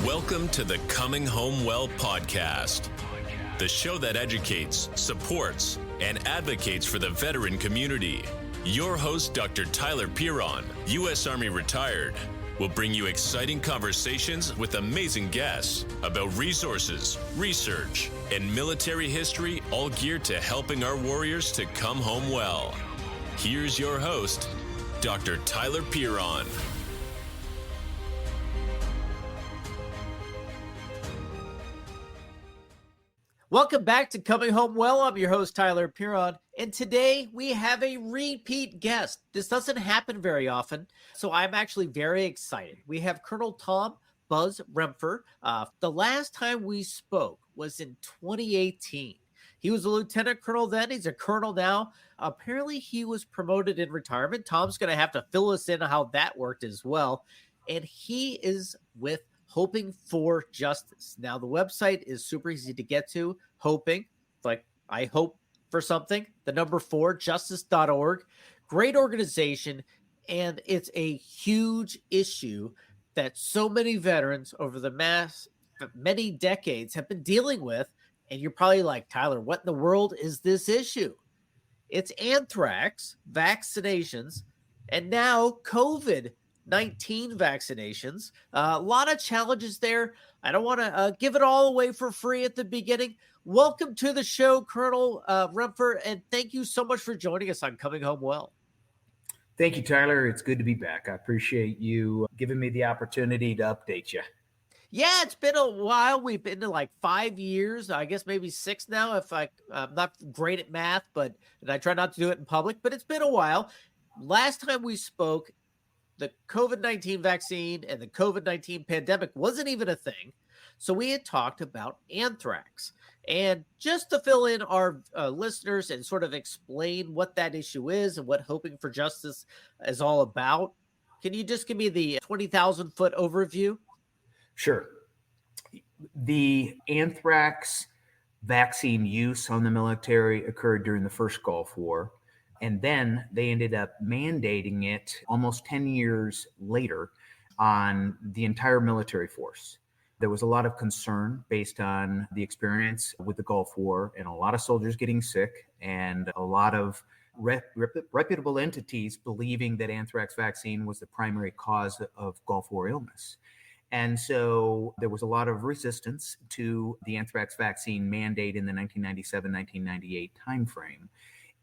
Welcome to the Coming Home Well podcast, the show that educates, supports, and advocates for the veteran community. Your host, Dr. Tyler Piron, U.S. Army retired, will bring you exciting conversations with amazing guests about resources, research, and military history, all geared to helping our warriors to come home well. Here's your host, Dr. Tyler Piron. Welcome back to Coming Home Well. I'm your host, Tyler Piron, and today we have a repeat guest. This doesn't happen very often, so I'm actually very excited. We have Colonel Tom Buzz Rempfer. The last time we spoke was in 2018. He was a lieutenant colonel then. He's a colonel now. Apparently, he was promoted in retirement. Tom's going to have to fill us in on how that worked as well. And he is with Hoping4Justice. Now, the website is super easy to get to. Hoping, like I hope for something, the number 4, justice.org. Great organization, and it's a huge issue that so many veterans over the many decades have been dealing with. And you're probably like, Tyler, what in the world is this issue? It's anthrax, vaccinations, and now COVID-19 vaccinations. A lot of challenges there. I don't want to give it all away for free at the beginning. Welcome to the show, Colonel Rempfer, and thank you so much for joining us on Coming Home Well. Thank you, Tyler. It's good to be back. I appreciate you giving me the opportunity to update you. Yeah, it's been a while. We've been to like 5 years, I guess maybe 6 now, if I'm not great at math, and I try not to do it in public, but it's been a while. Last time we spoke, the COVID-19 vaccine and the COVID-19 pandemic wasn't even a thing. So we had talked about anthrax. And just to fill in our listeners and sort of explain what that issue is and what Hoping4Justice is all about, can you just give me the 20,000-foot overview? Sure. The anthrax vaccine use on the military occurred during the first Gulf War. And then they ended up mandating it almost 10 years later on the entire military force. There was a lot of concern based on the experience with the Gulf War and a lot of soldiers getting sick and a lot of reputable entities believing that anthrax vaccine was the primary cause of Gulf War illness. And so there was a lot of resistance to the anthrax vaccine mandate in the 1997-1998 timeframe.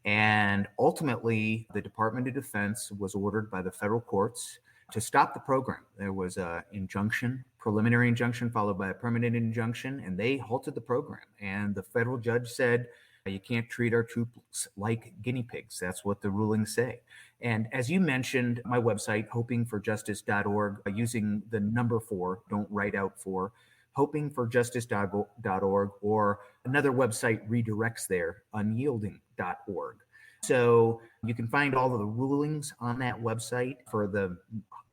And ultimately, the Department of Defense was ordered by the federal courts to stop the program. There was an injunction, preliminary injunction, followed by a permanent injunction, and they halted the program. And the federal judge said, you can't treat our troops like guinea pigs. That's what the rulings say. And as you mentioned, my website, hoping4justice.org, using the number 4, don't write out 4, hoping4justice.org, or another website redirects there, unyielding.org. So you can find all of the rulings on that website for the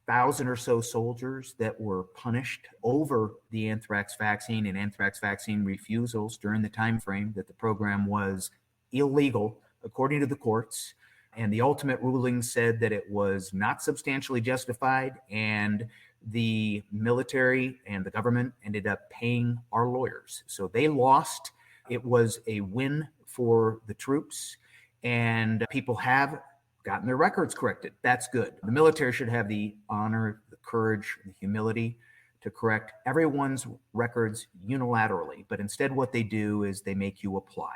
1,000 or so soldiers that were punished over the anthrax vaccine and anthrax vaccine refusals during the time frame that the program was illegal, according to the courts. And the ultimate ruling said that it was not substantially justified, and the military and the government ended up paying our lawyers. So they lost. It was a win for the troops, and people have gotten their records corrected. That's good. The military should have the honor, the courage, the humility to correct everyone's records unilaterally. But instead, what they do is they make you apply.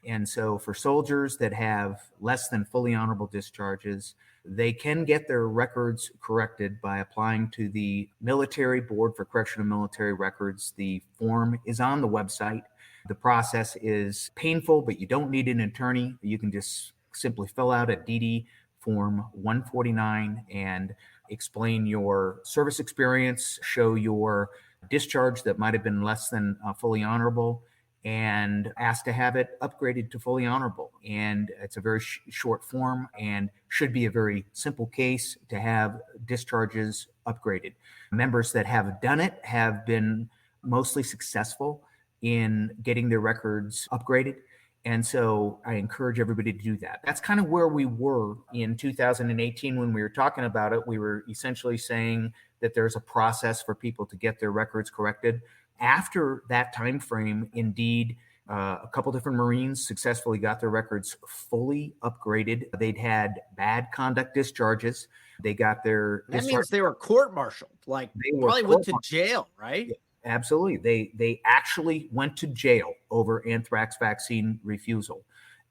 And so for soldiers that have less than fully honorable discharges, they can get their records corrected by applying to the Military Board for Correction of Military Records. The form is on the website. The process is painful, but you don't need an attorney. You can just simply fill out a DD Form 149 and explain your service experience, show your discharge that might have been less than fully honorable, and ask to have it upgraded to fully honorable. And it's a very short form and should be a very simple case to have discharges upgraded. Members that have done it have been mostly successful in getting their records upgraded. And so I encourage everybody to do that. That's kind of where we were in 2018 when we were talking about it. We were essentially saying that there's a process for people to get their records corrected. After that time frame, indeed, a couple different Marines successfully got their records fully upgraded. They'd had bad conduct discharges. They got their That means they were court-martialed, like they were probably went to jail, right? Yeah, absolutely. They actually went to jail over anthrax vaccine refusal.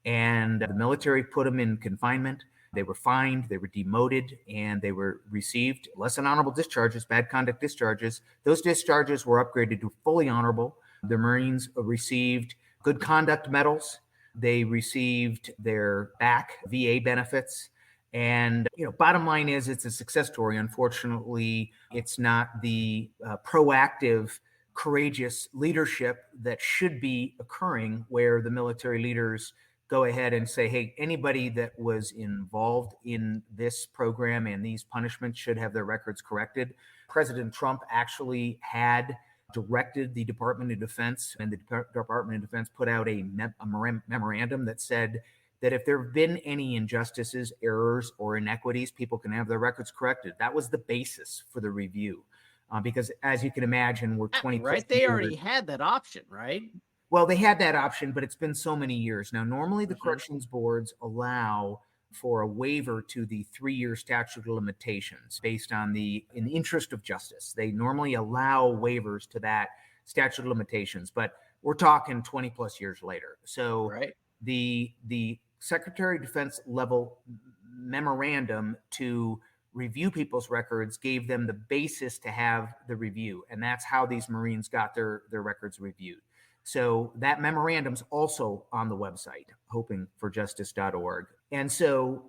And the military put them in confinement. They were fined, they were demoted, and they were received less than honorable discharges, bad conduct discharges. Those discharges were upgraded to fully honorable. The Marines received good conduct medals. They received their back VA benefits. And, bottom line is it's a success story. Unfortunately, it's not the proactive, courageous leadership that should be occurring, where the military leaders go ahead and say, hey, anybody that was involved in this program and these punishments should have their records corrected. President Trump actually had directed the Department of Defense, and the Department of Defense put out a memorandum that said that if there have been any injustices, errors, or inequities, people can have their records corrected. That was the basis for the review. Because as you can imagine, we're 20 right. They already had that option, right? Well, they had that option, but it's been so many years. Now, normally the corrections boards allow for a waiver to the 3-year statute of limitations based on in the interest of justice. They normally allow waivers to that statute of limitations, but we're talking 20 plus years later. So the Secretary of Defense level memorandum to review people's records gave them the basis to have the review. And that's how these Marines got their records reviewed. So that memorandum's also on the website, hoping4justice.org. And so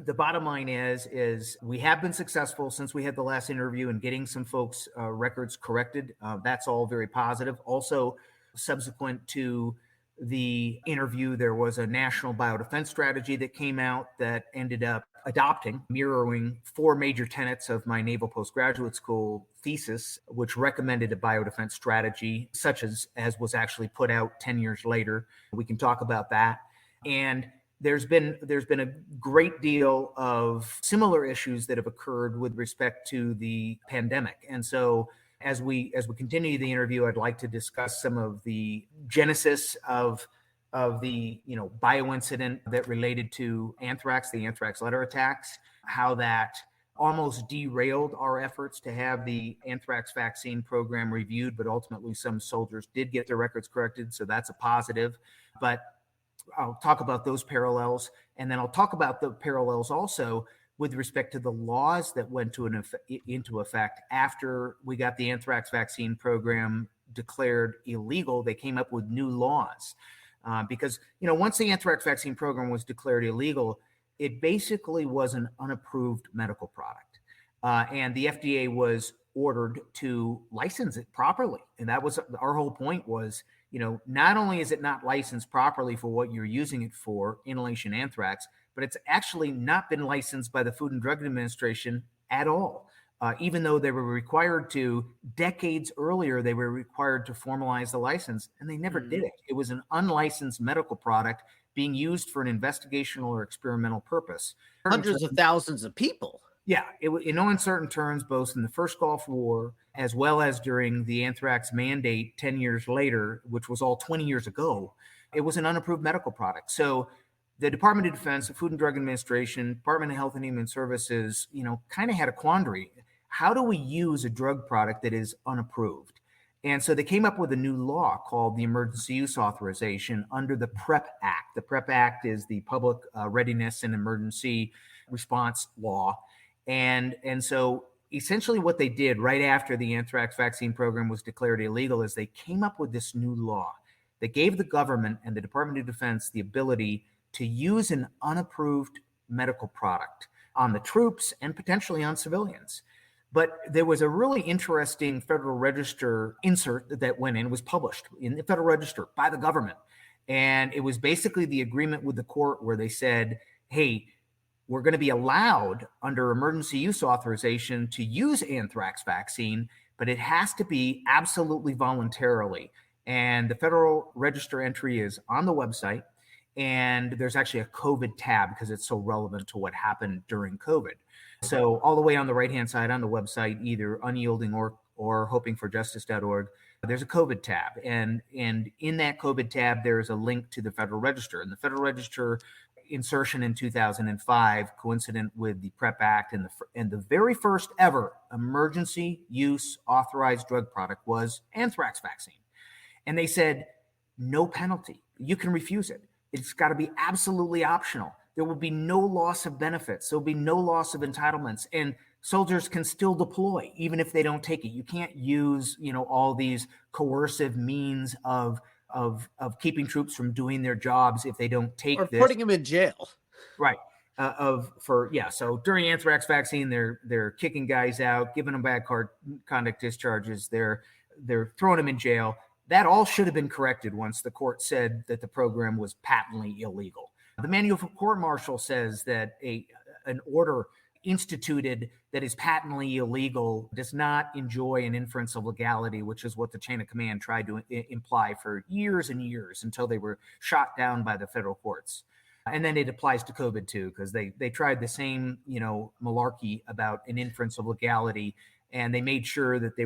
the bottom line is we have been successful since we had the last interview in getting some folks' records corrected. That's all very positive. Also, subsequent to the interview, there was a national biodefense strategy that came out that ended up mirroring 4 major tenets of my Naval Postgraduate School thesis, which recommended a biodefense strategy, such as was actually put out 10 years later. We can talk about that. And there's been a great deal of similar issues that have occurred with respect to the pandemic. And so as we continue the interview, I'd like to discuss some of the genesis of the bio incident that related to anthrax, the anthrax letter attacks, how that almost derailed our efforts to have the anthrax vaccine program reviewed, but ultimately some soldiers did get their records corrected, so that's a positive. But I'll talk about those parallels, and then I'll talk about the parallels also with respect to the laws that went into effect after we got the anthrax vaccine program declared illegal. They came up with new laws because, once the anthrax vaccine program was declared illegal, it basically was an unapproved medical product. And the FDA was ordered to license it properly. And that was our whole point was, not only is it not licensed properly for what you're using it for, inhalation anthrax, but it's actually not been licensed by the Food and Drug Administration at all. Even though they were required to, decades earlier, they were required to formalize the license, and they never did it. It was an unlicensed medical product being used for an investigational or experimental purpose. Hundreds of thousands of people. Yeah, in no uncertain terms, both in the first Gulf War as well as during the anthrax mandate 10 years later, which was all 20 years ago, it was an unapproved medical product. So the Department of Defense, the Food and Drug Administration, Department of Health and Human Services, kind of had a quandary. How do we use a drug product that is unapproved? And so they came up with a new law called the Emergency Use Authorization under the PrEP Act. The PrEP Act is the Public Readiness and Emergency Response Law. And so essentially what they did right after the anthrax vaccine program was declared illegal is they came up with this new law that gave the government and the Department of Defense the ability to use an unapproved medical product on the troops and potentially on civilians. But there was a really interesting Federal Register insert that went in, was published in the Federal Register by the government. And it was basically the agreement with the court where they said, hey, we're going to be allowed under emergency use authorization to use anthrax vaccine, but it has to be absolutely voluntarily. And the Federal Register entry is on the website. And there's actually a COVID tab because it's so relevant to what happened during COVID. So all the way on the right-hand side on the website, either Unyielding or Hoping4Justice.org, there's a COVID tab. And in that COVID tab, there's a link to the Federal Register. And the Federal Register insertion in 2005, coincident with the PrEP Act, and the very first ever emergency use authorized drug product was anthrax vaccine. And they said, no penalty. You can refuse it. It's got to be absolutely optional. There will be no loss of benefits. There will be no loss of entitlements. And soldiers can still deploy even if they don't take it. You can't use, all these coercive means of keeping troops from doing their jobs if they don't take this. Or putting them in jail. Right. So during anthrax vaccine, they're kicking guys out, giving them bad conduct discharges. They're throwing them in jail. That all should have been corrected once the court said that the program was patently illegal. The manual for court-martial says that an order instituted that is patently illegal does not enjoy an inference of legality, which is what the chain of command tried to imply for years and years until they were shot down by the federal courts. And then it applies to COVID too, because they tried the same, malarkey about an inference of legality, and they made sure that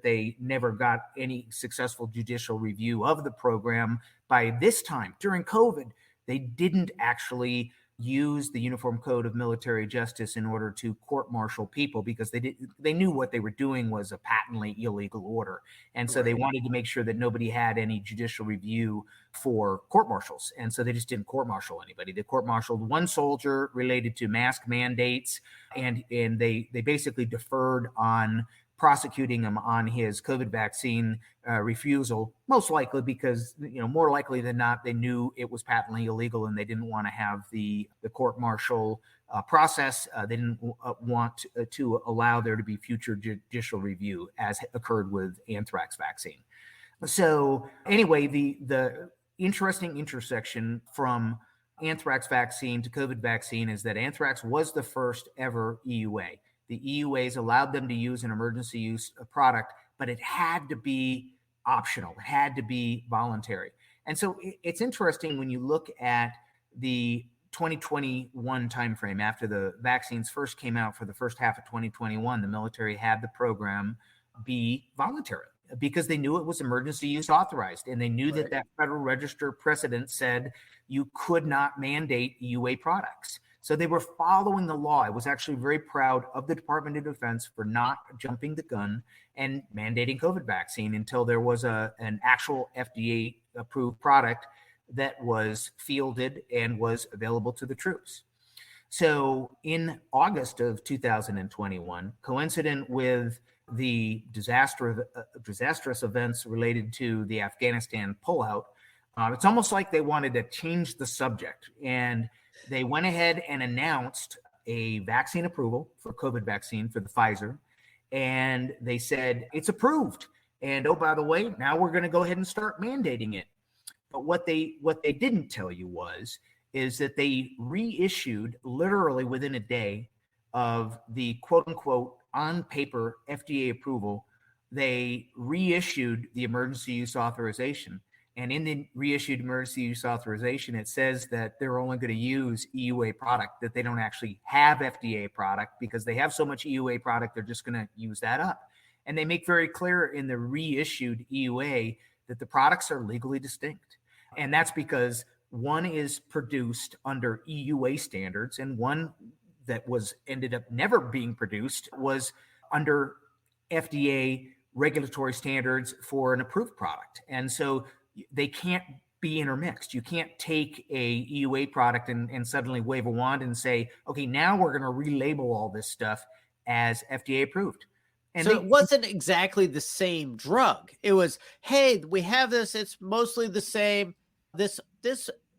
they never got any successful judicial review of the program. By this time, during COVID, they didn't actually use the Uniform Code of Military Justice in order to court-martial people, because they knew what they were doing was a patently illegal order. And so they wanted to make sure that nobody had any judicial review for court-martials. And so they just didn't court-martial anybody. They court-martialed one soldier related to mask mandates, and they basically deferred on prosecuting him on his COVID vaccine refusal, most likely because, more likely than not, they knew it was patently illegal and they didn't want to have the court-martial process. They didn't want to allow there to be future judicial review, as occurred with anthrax vaccine. So anyway, the interesting intersection from anthrax vaccine to COVID vaccine is that anthrax was the first ever EUA. The EUAs allowed them to use an emergency use product, but it had to be optional. It had to be voluntary. And so it's interesting when you look at the 2021 timeframe, after the vaccines first came out for the first half of 2021, the military had the program be voluntary because they knew it was emergency use authorized. And they knew that Federal Register precedent said you could not mandate EUA products. So they were following the law. I was actually very proud of the Department of Defense for not jumping the gun and mandating COVID vaccine until there was an actual FDA-approved product that was fielded and was available to the troops. So in August of 2021, coincident with the disastrous events related to the Afghanistan pullout, it's almost like they wanted to change the subject, and they went ahead and announced a vaccine approval for COVID vaccine for the Pfizer. And they said, it's approved. And oh, by the way, now we're going to go ahead and start mandating it. But what they didn't tell you is that they reissued literally within a day of the quote unquote on paper FDA approval, they reissued the emergency use authorization. And in the reissued emergency use authorization, it says that they're only going to use EUA product, that they don't actually have FDA product because they have so much EUA product, they're just going to use that up. And they make very clear in the reissued EUA that the products are legally distinct. And that's because one is produced under EUA standards, and one that ended up never being produced was under FDA regulatory standards for an approved product. And so they can't be intermixed. You can't take a EUA product and suddenly wave a wand and say, okay, now we're going to relabel all this stuff as FDA approved. And so it wasn't exactly the same drug. It was, hey, we have this. It's mostly the same. This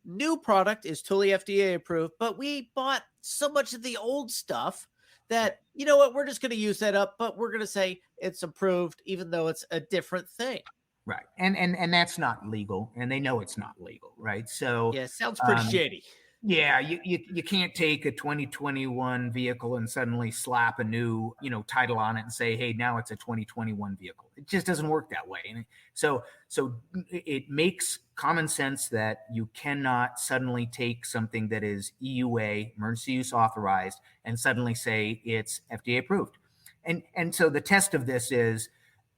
new product is totally FDA approved, but we bought so much of the old stuff that, you know what, we're just going to use that up, but we're going to say it's approved, even though it's a different thing. Right. And that's not legal. And they know it's not legal. Right. So yeah, it sounds pretty shady. Yeah, you can't take a 2021 vehicle and suddenly slap a new, title on it and say, hey, now it's a 2021 vehicle. It just doesn't work that way. And so it makes common sense that you cannot suddenly take something that is EUA, emergency use authorized, and suddenly say it's FDA approved. And so the test of this is,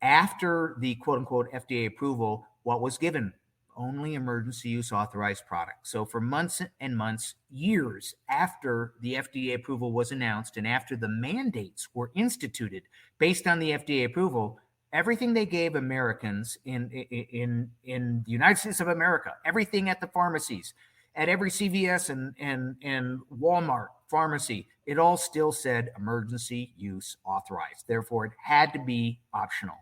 after the quote unquote FDA approval, what was given? Only emergency use authorized products. So for months and months, years after the FDA approval was announced and after the mandates were instituted based on the FDA approval, everything they gave Americans in the United States of America, everything at the pharmacies, at every CVS and Walmart pharmacy, it all still said emergency use authorized. Therefore, it had to be optional.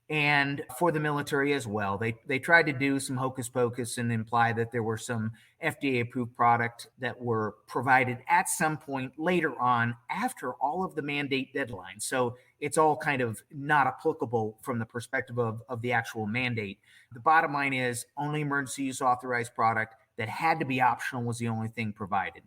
And for the military as well, they tried to do some hocus pocus and imply that there were some FDA approved product that were provided at some point later on after all of the mandate deadlines. So it's all kind of not applicable from the perspective of the actual mandate. The bottom line is, only emergency use authorized product that had to be optional was the only thing provided.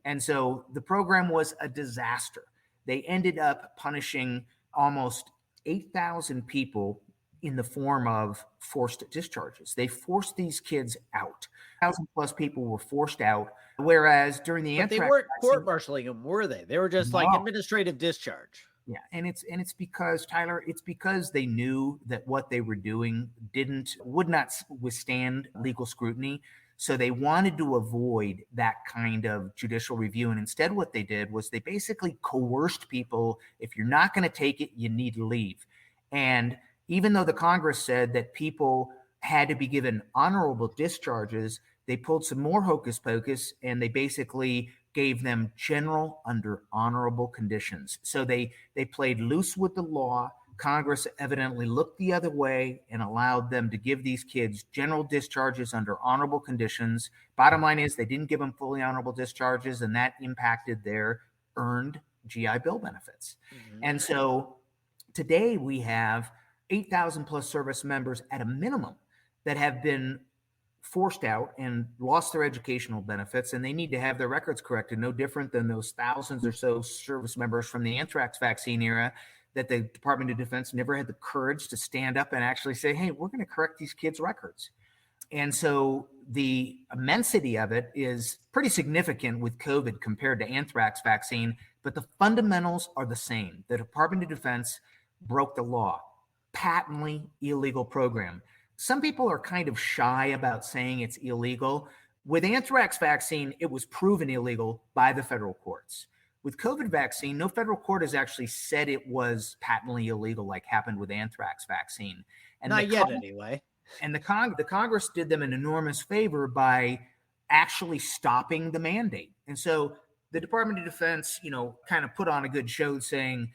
And so the program was a disaster. They ended up punishing almost 8,000 people in the form of forced discharges. They forced these kids out. 1,000 plus people were forced out, whereas during the anthrax, they weren't court-martialing them, were they? They were just like administrative discharge. Yeah, and it's because, Tyler, it's because they knew that what they were doing would not withstand legal scrutiny. So they wanted to avoid that kind of judicial review. And instead, what they did was they basically coerced people. If you're not going to take it, you need to leave. And even though the Congress said that people had to be given honorable discharges, they pulled some more hocus pocus and they basically gave them general under honorable conditions. So they played loose with the law. Congress evidently looked the other way and allowed them to give these kids general discharges under honorable conditions. Bottom line is, they didn't give them fully honorable discharges, and that impacted their earned GI Bill benefits. Mm-hmm. And so today we have 8,000 plus service members at a minimum that have been forced out and lost their educational benefits, and they need to have their records corrected, no different than those thousands or so service members from the anthrax vaccine era that the Department of Defense never had the courage to stand up and actually say, hey, we're going to correct these kids' records. And so the immensity of it is pretty significant with COVID compared to anthrax vaccine, but the fundamentals are the same. The Department of Defense broke the law, patently illegal program. Some people are kind of shy about saying it's illegal. With anthrax vaccine, it was proven illegal by the federal courts. With COVID vaccine, no federal court has actually said it was patently illegal, like happened with anthrax vaccine. And not yet, anyway. And the Congress did them an enormous favor by actually stopping the mandate. And so the Department of Defense, kind of put on a good show saying,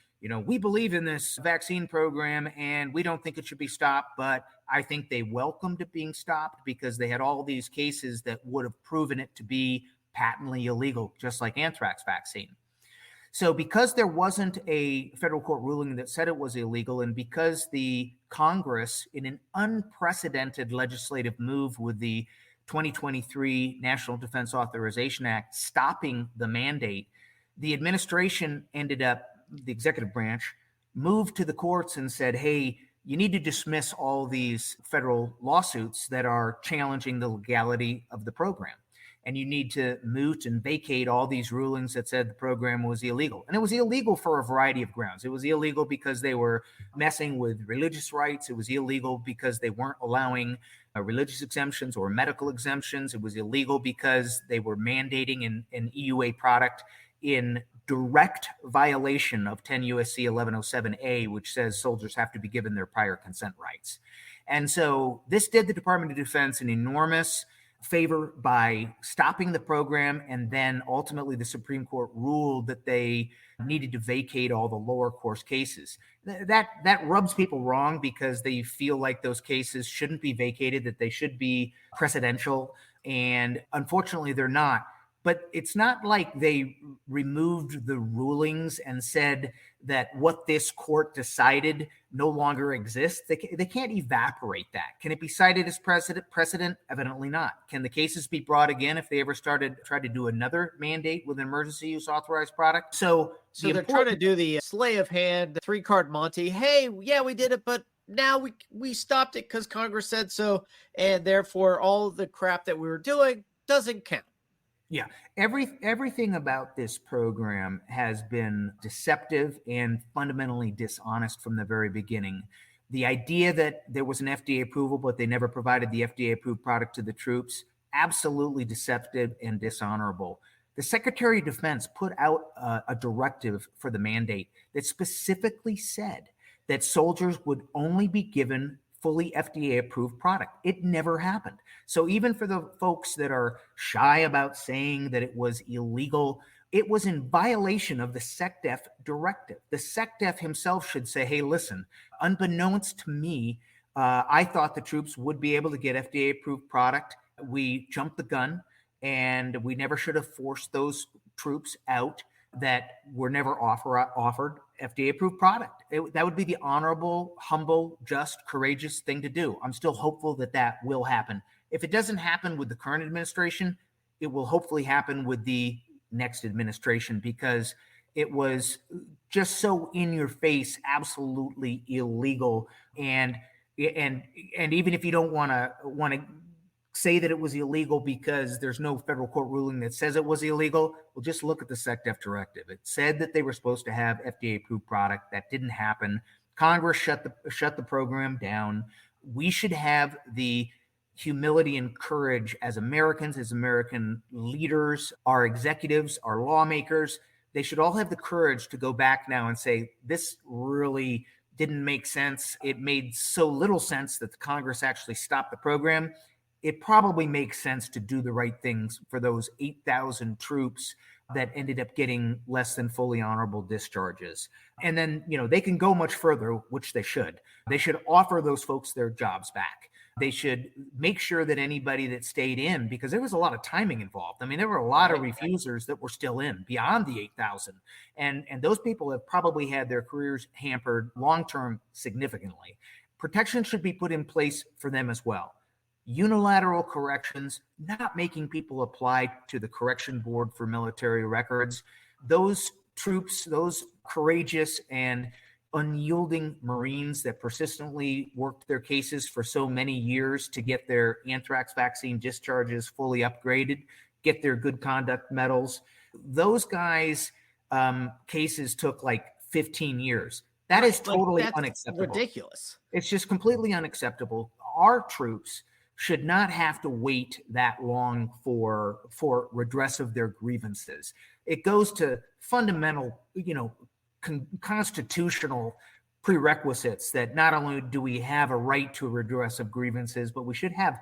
we believe in this vaccine program and we don't think it should be stopped, but I think they welcomed it being stopped because they had all these cases that would have proven it to be patently illegal, just like anthrax vaccine. So because there wasn't a federal court ruling that said it was illegal, and because the Congress, in an unprecedented legislative move with the 2023 National Defense Authorization Act stopping the mandate, the administration ended up, the executive branch, moved to the courts and said, hey, you need to dismiss all these federal lawsuits that are challenging the legality of the program. And you need to moot and vacate all these rulings that said the program was illegal. And it was illegal for a variety of grounds. It was illegal because they were messing with religious rights. It was illegal because they weren't allowing religious exemptions or medical exemptions. It was illegal because they were mandating an EUA product in direct violation of 10 USC 1107A, which says soldiers have to be given their prior consent rights. And so this did the Department of Defense an enormous favor by stopping the program, and then ultimately the Supreme Court ruled that they needed to vacate all the lower court cases. That rubs people wrong because they feel like those cases shouldn't be vacated, that they should be precedential, and unfortunately they're not. But it's not like they removed the rulings and said that what this court decided no longer exists. They can't evaporate that. Can it be cited as precedent? Evidently not. Can the cases be brought again if they ever tried to do another mandate with an emergency use authorized product? So they're trying to do the slay of hand, 3-card Monty. Hey, yeah, we did it, but now we stopped it because Congress said so, and therefore all the crap that we were doing doesn't count. Yeah, everything about this program has been deceptive and fundamentally dishonest from the very beginning. The idea that there was an FDA approval, but they never provided the FDA approved product to the troops, absolutely deceptive and dishonorable. The Secretary of Defense put out a directive for the mandate that specifically said that soldiers would only be given fully FDA approved product. It never happened. So even for the folks that are shy about saying that it was illegal, it was in violation of the SecDef directive. The SecDef himself should say, hey, listen, unbeknownst to me, I thought the troops would be able to get FDA approved product. We jumped the gun and we never should have forced those troops out that were never offered FDA approved product. That would be the honorable, humble, just, courageous thing to do. I'm still hopeful that will happen. If it doesn't happen with the current administration, it will hopefully happen with the next administration, because it was just so in your face, absolutely illegal. And even if you don't want to say that it was illegal because there's no federal court ruling that says it was illegal, well, just look at the SecDef directive. It said that they were supposed to have FDA approved product. That didn't happen. Congress shut the program down. We should have the humility and courage as Americans, as American leaders, our executives, our lawmakers. They should all have the courage to go back now and say, this really didn't make sense. It made so little sense that the Congress actually stopped the program. It probably makes sense to do the right things for those 8,000 troops that ended up getting less than fully honorable discharges. And then, they can go much further, which they should. They should offer those folks their jobs back. They should make sure that anybody that stayed in, because there was a lot of timing involved. I mean, there were a lot of refusers that were still in beyond the 8,000. And those people have probably had their careers hampered long-term significantly. Protection should be put in place for them as well. Unilateral corrections, not making people apply to the correction board for military records. Those troops, those courageous and unyielding Marines that persistently worked their cases for so many years to get their anthrax vaccine discharges fully upgraded, get their good conduct medals. Those guys' cases took like 15 years. That is totally unacceptable. Ridiculous. It's just completely unacceptable. Our troops should not have to wait that long for redress of their grievances. It goes to fundamental, constitutional prerequisites that not only do we have a right to a redress of grievances, but we should have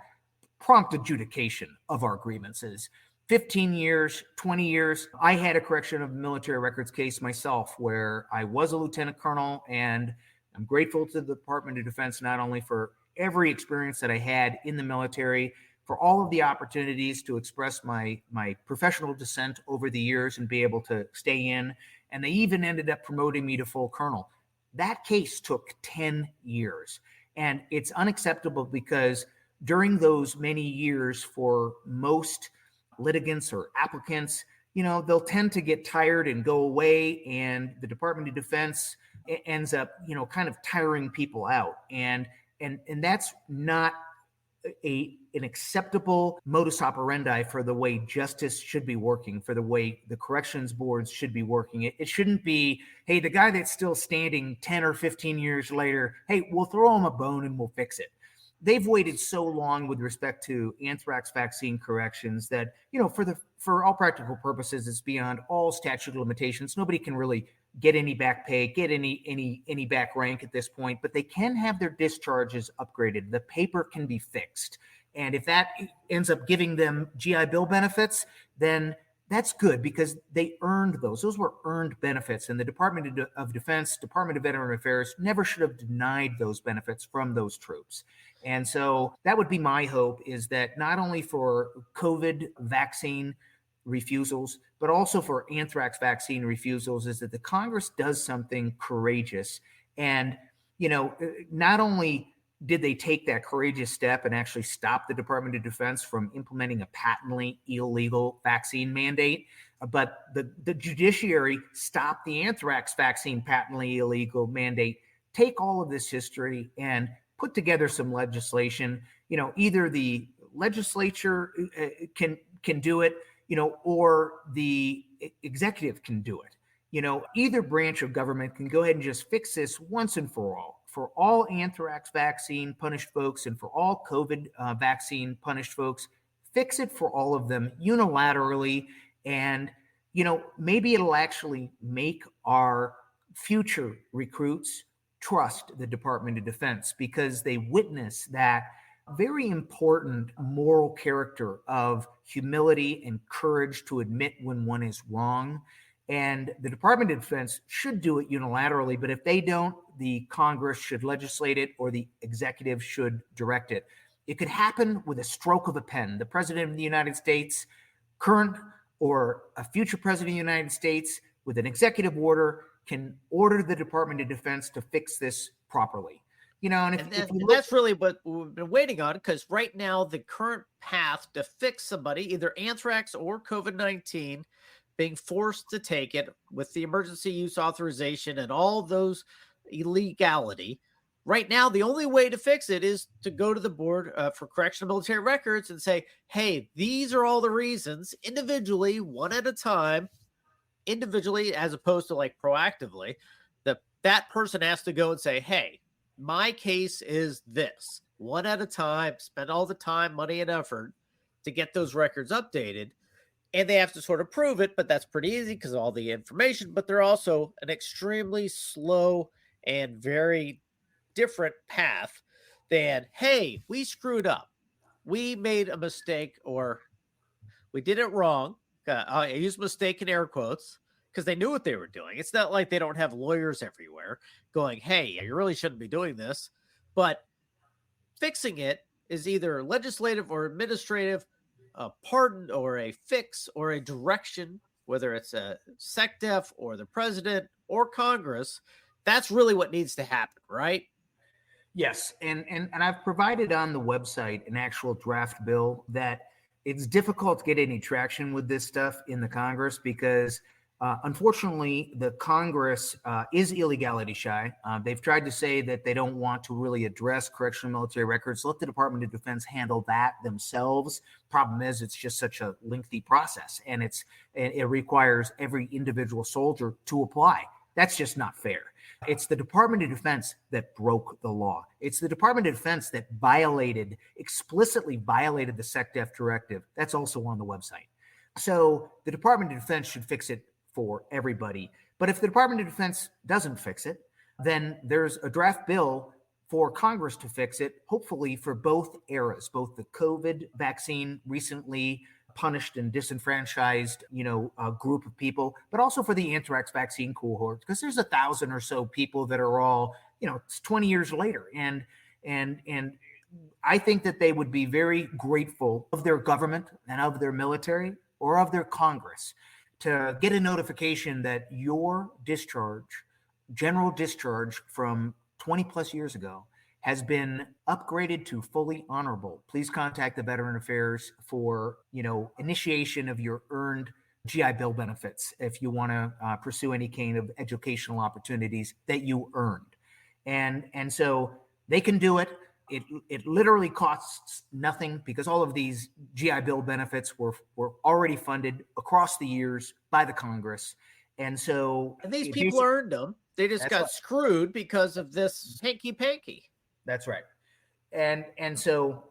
prompt adjudication of our grievances. 15 years, 20 years. I had a correction of military records case myself where I was a lieutenant colonel, and I'm grateful to the Department of Defense not only for every experience that I had in the military, for all of the opportunities to express my professional dissent over the years and be able to stay in. And they even ended up promoting me to full colonel. That case took 10 years. And it's unacceptable because during those many years, for most litigants or applicants, they'll tend to get tired and go away. And the Department of Defense ends up, kind of tiring people out. And that's not an acceptable modus operandi for the way justice should be working, for the way the corrections boards should be working. It shouldn't be, hey, the guy that's still standing 10 or 15 years later, hey, we'll throw him a bone and we'll fix it. They've waited so long with respect to anthrax vaccine corrections that, for all practical purposes, it's beyond all statute of limitations. Nobody can really get any back pay, get any back rank at this point, but they can have their discharges upgraded. The paper can be fixed. And if that ends up giving them GI Bill benefits, then that's good because they earned those. Those were earned benefits. And the Department of Defense, Department of Veteran Affairs never should have denied those benefits from those troops. And so that would be my hope, is that not only for COVID vaccine refusals, but also for anthrax vaccine refusals, is that the Congress does something courageous. And, not only did they take that courageous step and actually stop the Department of Defense from implementing a patently illegal vaccine mandate, but the judiciary stopped the anthrax vaccine patently illegal mandate. Take all of this history and put together some legislation. Either the legislature can do it, or the executive can do it. Either branch of government can go ahead and just fix this once and for all anthrax vaccine punished folks and for all COVID vaccine punished folks. Fix it for all of them unilaterally. And, maybe it'll actually make our future recruits trust the Department of Defense, because they witness that very important moral character of humility and courage to admit when one is wrong. And the Department of Defense should do it unilaterally, but if they don't, the Congress should legislate it or the executive should direct it. It could happen with a stroke of a pen. The President of the United States, current or a future President of the United States, with an executive order, can order the Department of Defense to fix this properly. That's really what we've been waiting on, because right now the current path to fix somebody, either anthrax or COVID-19, being forced to take it with the emergency use authorization and all those illegality. Right now, the only way to fix it is to go to the Board for Correctional Military Records and say, hey, these are all the reasons, individually, one at a time, individually, as opposed to like proactively, that person has to go and say, hey, my case is this, one at a time, spend all the time, money, and effort to get those records updated. And they have to sort of prove it, but that's pretty easy because of all the information. But they're also an extremely slow and very different path than, hey, we screwed up. We made a mistake, or we did it wrong. I use mistake in air quotes because they knew what they were doing. It's not like they don't have lawyers everywhere going, hey, you really shouldn't be doing this. But fixing it is either legislative or administrative, a pardon or a fix or a direction, whether it's a SecDef or the president or Congress. That's really what needs to happen, right? Yes. And I've provided on the website an actual draft bill that it's difficult to get any traction with this stuff in the Congress because unfortunately, the Congress is illegality shy. They've tried to say that they don't want to really address correctional military records. Let the Department of Defense handle that themselves. Problem is, it's just such a lengthy process, and it requires every individual soldier to apply. That's just not fair. It's the Department of Defense that broke the law. It's the Department of Defense that explicitly violated the SecDef directive. That's also on the website. So the Department of Defense should fix it for everybody. But if the Department of Defense doesn't fix it, then there's a draft bill for Congress to fix it, hopefully for both eras, both the COVID vaccine recently punished and disenfranchised, group of people, but also for the anthrax vaccine cohort, because there's 1,000 or so people that are all, it's 20 years later. And I think that they would be very grateful of their government and of their military or of their Congress to get a notification that your general discharge from 20 plus years ago has been upgraded to fully honorable. Please contact the Veteran Affairs for, initiation of your earned GI Bill benefits if you want to pursue any kind of educational opportunities that you earned. And so they can do it. It literally costs nothing because all of these GI Bill benefits were already funded across the years by the Congress. And so these people earned them. They just got screwed because of this hanky-panky. That's right. And so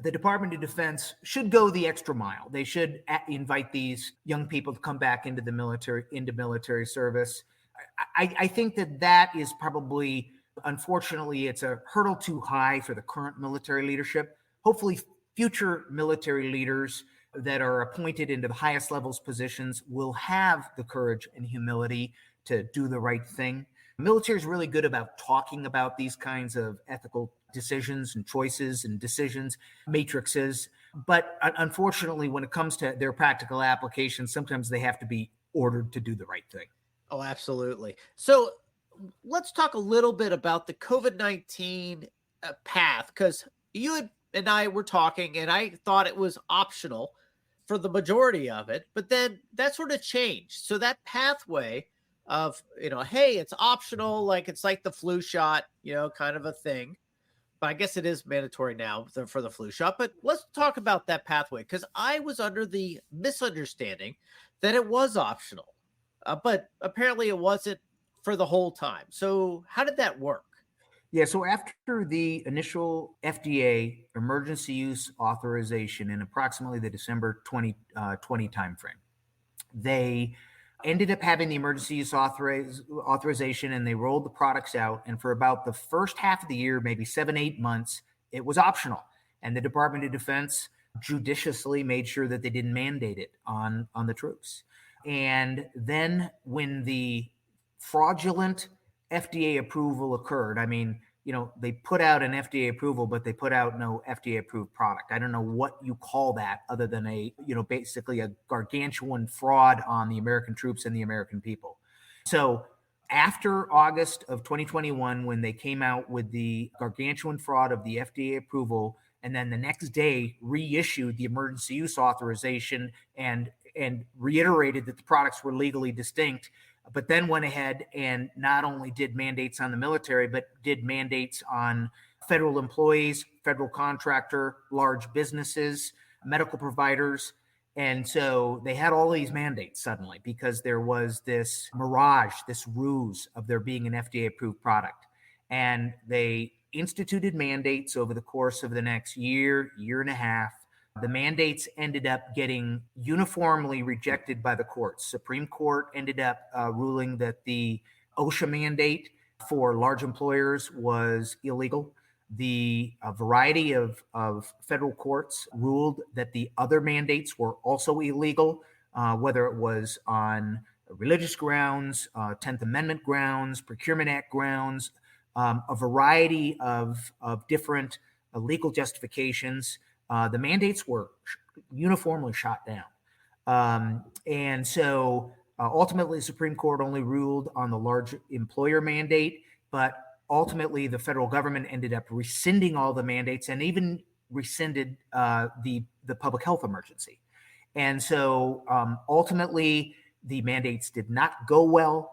the Department of Defense should go the extra mile. They should invite these young people to come back into the military service. I think that is probably, unfortunately, it's a hurdle too high for the current military leadership. Hopefully, future military leaders that are appointed into the highest levels positions will have the courage and humility to do the right thing. The military is really good about talking about these kinds of ethical decisions and choices and decisions, matrices. But unfortunately, when it comes to their practical application, sometimes they have to be ordered to do the right thing. Oh, absolutely. So let's talk a little bit about the COVID-19 path, because and I were talking, and I thought it was optional for the majority of it, but then that sort of changed. So that pathway of, hey, it's optional, like it's like the flu shot, kind of a thing. But I guess it is mandatory now for the flu shot. But let's talk about that pathway, because I was under the misunderstanding that it was optional, but apparently it wasn't for the whole time. So how did that work? Yeah, so after the initial FDA emergency use authorization in approximately the December 2020 timeframe, they ended up having the emergency use authorization, and they rolled the products out. And for about the first half of the year, maybe 7-8 months, it was optional. And the Department of Defense judiciously made sure that they didn't mandate it on the troops. And then when the fraudulent FDA approval occurred, I mean, they put out an FDA approval, but they put out no FDA approved product. I don't know what you call that other than basically a gargantuan fraud on the American troops and the American people. So after August of 2021, when they came out with the gargantuan fraud of the FDA approval, and then the next day reissued the emergency use authorization and reiterated that the products were legally distinct, but then went ahead and not only did mandates on the military, but did mandates on federal employees, federal contractor, large businesses, medical providers. And so they had all these mandates suddenly because there was this mirage, this ruse of there being an FDA-approved product. And they instituted mandates over the course of the next year, year and a half. The mandates ended up getting uniformly rejected by the courts. Supreme Court ended up ruling that the OSHA mandate for large employers was illegal. The variety of federal courts ruled that the other mandates were also illegal, whether it was on religious grounds, 10th Amendment grounds, Procurement Act grounds, a variety of different legal justifications. The mandates were uniformly shot down. And so ultimately, the Supreme Court only ruled on the large employer mandate, but ultimately the federal government ended up rescinding all the mandates and even rescinded the public health emergency. And so ultimately, the mandates did not go well.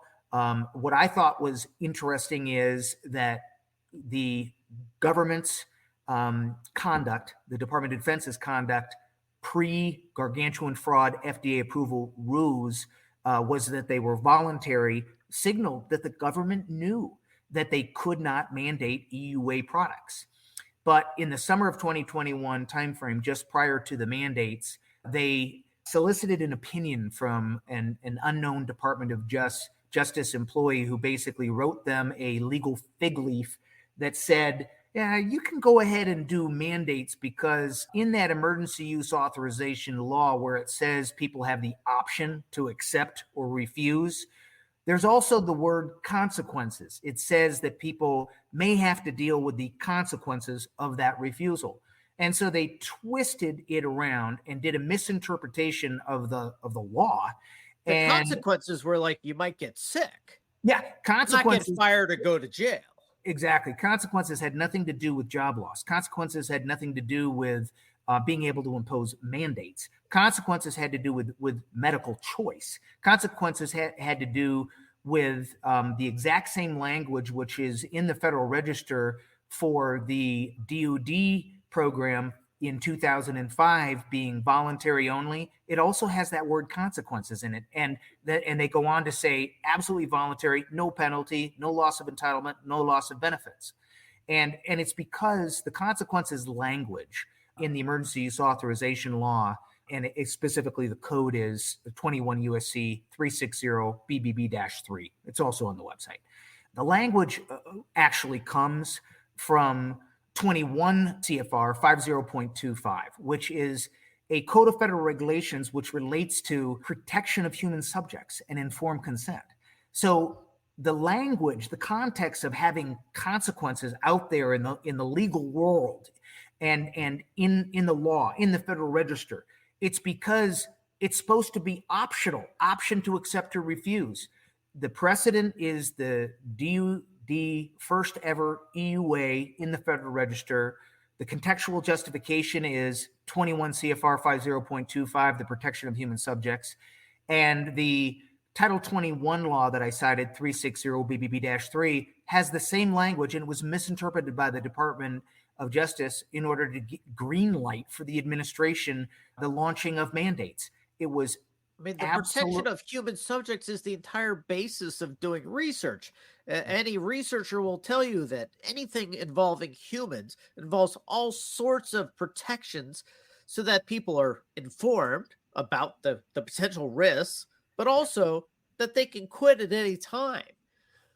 What I thought was interesting is that the government's conduct, the Department of Defense's conduct, pre-gargantuan fraud FDA approval ruse was that they were voluntary, signaled that the government knew that they could not mandate EUA products. But in the summer of 2021 timeframe, just prior to the mandates, they solicited an opinion from an unknown Department of Justice employee who basically wrote them a legal fig leaf that said, yeah, you can go ahead and do mandates because in that emergency use authorization law where it says people have the option to accept or refuse, there's also the word consequences. It says that people may have to deal with the consequences of that refusal. And so they twisted it around and did a misinterpretation of the law. The consequences were like you might get sick. Yeah, consequences. Not get fired or go to jail. Exactly. Consequences had nothing to do with job loss. Consequences had nothing to do with being able to impose mandates. Consequences had to do with medical choice. Consequences had to do with the exact same language which is in the Federal Register for the DoD program in 2005 being voluntary only. It also has that word consequences in it. And they go on to say absolutely voluntary, no penalty, no loss of entitlement, no loss of benefits. And it's because the consequences language in the emergency use authorization law, and specifically the code is 21 USC 360 BBB-3. It's also on the website. The language actually comes from 21 CFR 50.25, which is a code of federal regulations which relates to protection of human subjects and informed consent. So the language, the context of having consequences out there in the legal world and in the law, in the Federal Register, it's because it's supposed to be option to accept or refuse. The precedent is the DUD first ever EUA in the Federal Register. The contextual justification is 21 CFR 50.25, the protection of human subjects. And the Title 21 law that I cited, 360 BBB-3, has the same language, and it was misinterpreted by the Department of Justice in order to get green light for the administration, the launching of mandates. It was the protection of human subjects is the entire basis of doing research. Any researcher will tell you that anything involving humans involves all sorts of protections so that people are informed about the potential risks, but also that they can quit at any time.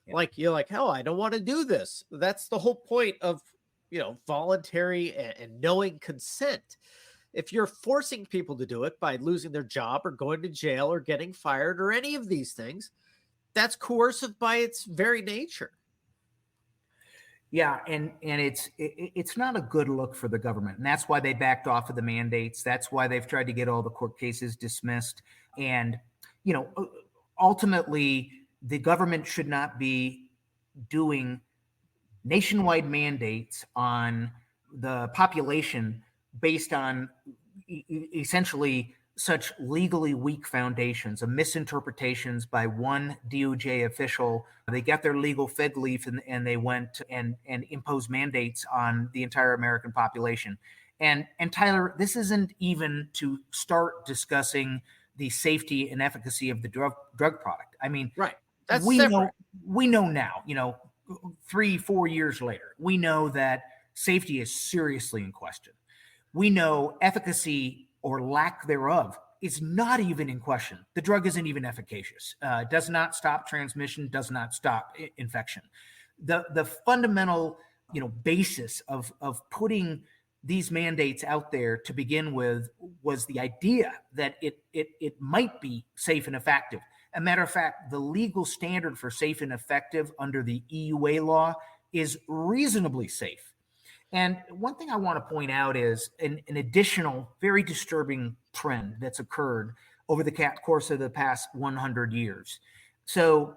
Yeah. Like, you're like, oh, I don't want to do this. That's the whole point of, voluntary and knowing consent. If you're forcing people to do it by losing their job or going to jail or getting fired or any of these things, that's coercive by its very nature. Yeah, and it's not a good look for the government, and that's why they backed off of the mandates. That's why they've tried to get all the court cases dismissed. And ultimately, the government should not be doing nationwide mandates on the population based on essentially such legally weak foundations of misinterpretations by one DOJ official. They got their legal fig leaf and they went and imposed mandates on the entire American population. And Tyler, this isn't even to start discussing the safety and efficacy of the drug product. I mean, right. That's we separate. know now, 3-4 years later, we know that safety is seriously in question. We know efficacy or lack thereof is not even in question. The drug isn't even efficacious. Does not stop transmission, does not stop infection. The fundamental, basis of putting these mandates out there to begin with was the idea that it might be safe and effective. As a matter of fact, the legal standard for safe and effective under the EUA law is reasonably safe. And one thing I want to point out is an additional very disturbing trend that's occurred over the course of the past 100 years. So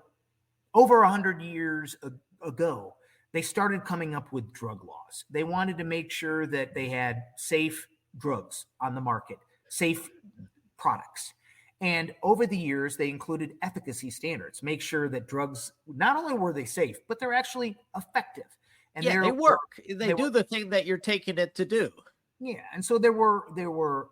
over 100 years ago, they started coming up with drug laws. They wanted to make sure that they had safe drugs on the market, safe products. And over the years, they included efficacy standards, make sure that drugs, not only were they safe, but they're actually effective. And they work. They do the thing that you're taking it to do. Yeah. And so there were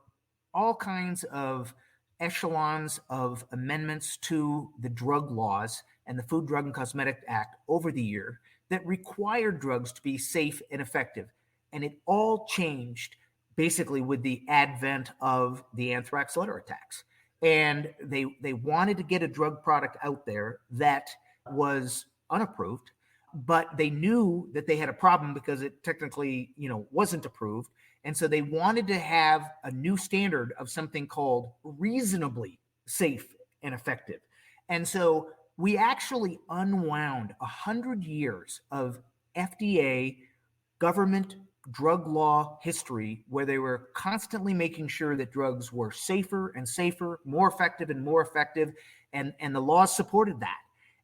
all kinds of echelons of amendments to the drug laws and the Food, Drug, and Cosmetic Act over the year that required drugs to be safe and effective. And it all changed basically with the advent of the anthrax letter attacks. And they wanted to get a drug product out there that was unapproved, but they knew that they had a problem because it technically, wasn't approved. And so they wanted to have a new standard of something called reasonably safe and effective. And so we actually unwound 100 years of FDA government drug law history where they were constantly making sure that drugs were safer and safer, more effective and more effective, and the laws supported that.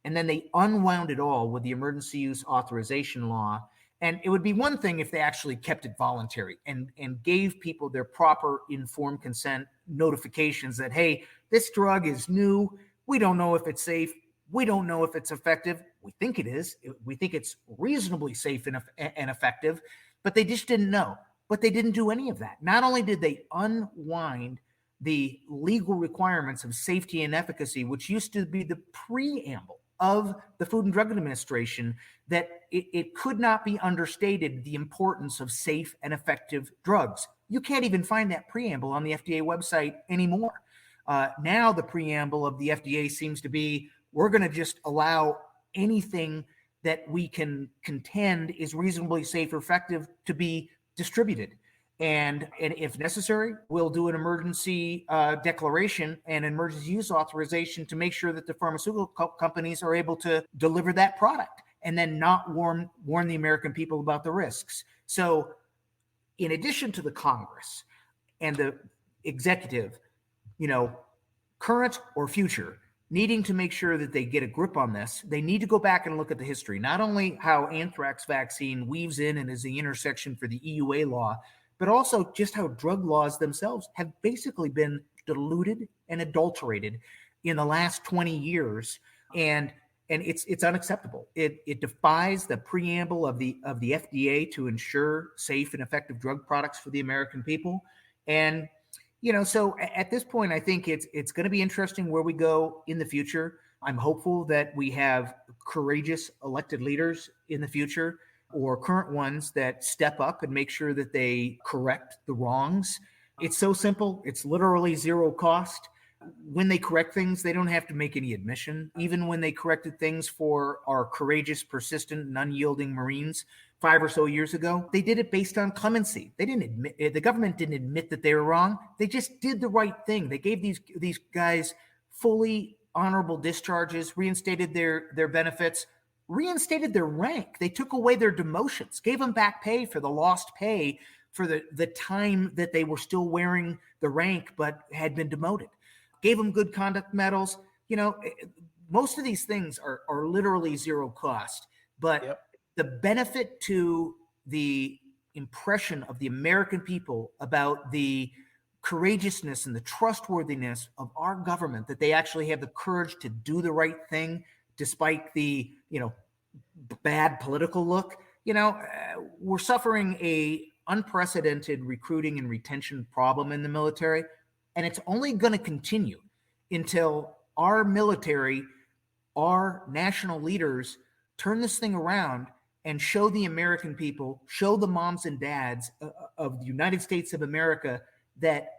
And then they unwound it all with the emergency use authorization law. And it would be one thing if they actually kept it voluntary and gave people their proper informed consent notifications that, hey, this drug is new. We don't know if it's safe. We don't know if it's effective. We think it is. We think it's reasonably safe and effective, but they just didn't know. But they didn't do any of that. Not only did they unwind the legal requirements of safety and efficacy, which used to be the preamble of the Food and Drug Administration, that it could not be understated the importance of safe and effective drugs. You can't even find that preamble on the FDA website anymore. Now the preamble of the FDA seems to be, we're going to just allow anything that we can contend is reasonably safe or effective to be distributed. And if necessary, we'll do an emergency declaration and emergency use authorization to make sure that the pharmaceutical companies are able to deliver that product and then not warn the American people about the risks. So in addition to the Congress and the executive, current or future, needing to make sure that they get a grip on this, they need to go back and look at the history, not only how anthrax vaccine weaves in and is the intersection for the EUA law, but also just how drug laws themselves have basically been diluted and adulterated in the last 20 years. And it's unacceptable. It defies the preamble of the FDA to ensure safe and effective drug products for the American people. And so at this point, I think it's going to be interesting where we go in the future. I'm hopeful that we have courageous elected leaders in the future, or current ones, that step up and make sure that they correct the wrongs. It's so simple. It's literally zero cost. When they correct things, they don't have to make any admission. Even when they corrected things for our courageous, persistent, and unyielding Marines 5 or so years ago, they did it based on clemency. They didn't admit, the government didn't admit that they were wrong. They just did the right thing. They gave these guys fully honorable discharges, reinstated their benefits, reinstated their rank. They took away their demotions, gave them back pay for the lost pay for the time that they were still wearing the rank but had been demoted, gave them good conduct medals. Most of these things are literally zero cost, but the benefit to the impression of the American people about the courageousness and the trustworthiness of our government, that they actually have the courage to do the right thing despite the bad political look. We're suffering a unprecedented recruiting and retention problem in the military, and it's only going to continue until our military, our national leaders, turn this thing around and show the American people, show the moms and dads of the United States of America that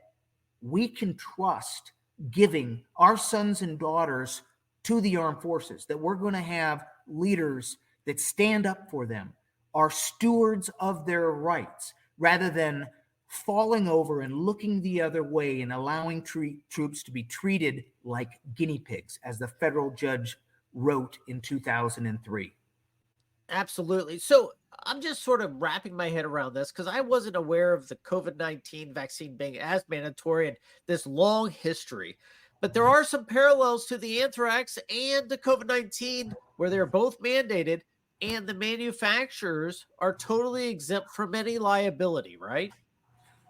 we can trust giving our sons and daughters to the armed forces, that we're going to have leaders that stand up for them, are stewards of their rights, rather than falling over and looking the other way and allowing troops to be treated like guinea pigs, as the federal judge wrote in 2003. Absolutely. So I'm just sort of wrapping my head around this because I wasn't aware of the COVID-19 vaccine being as mandatory and this long history. But there are some parallels to the anthrax and the COVID-19 where they're both mandated and the manufacturers are totally exempt from any liability, right?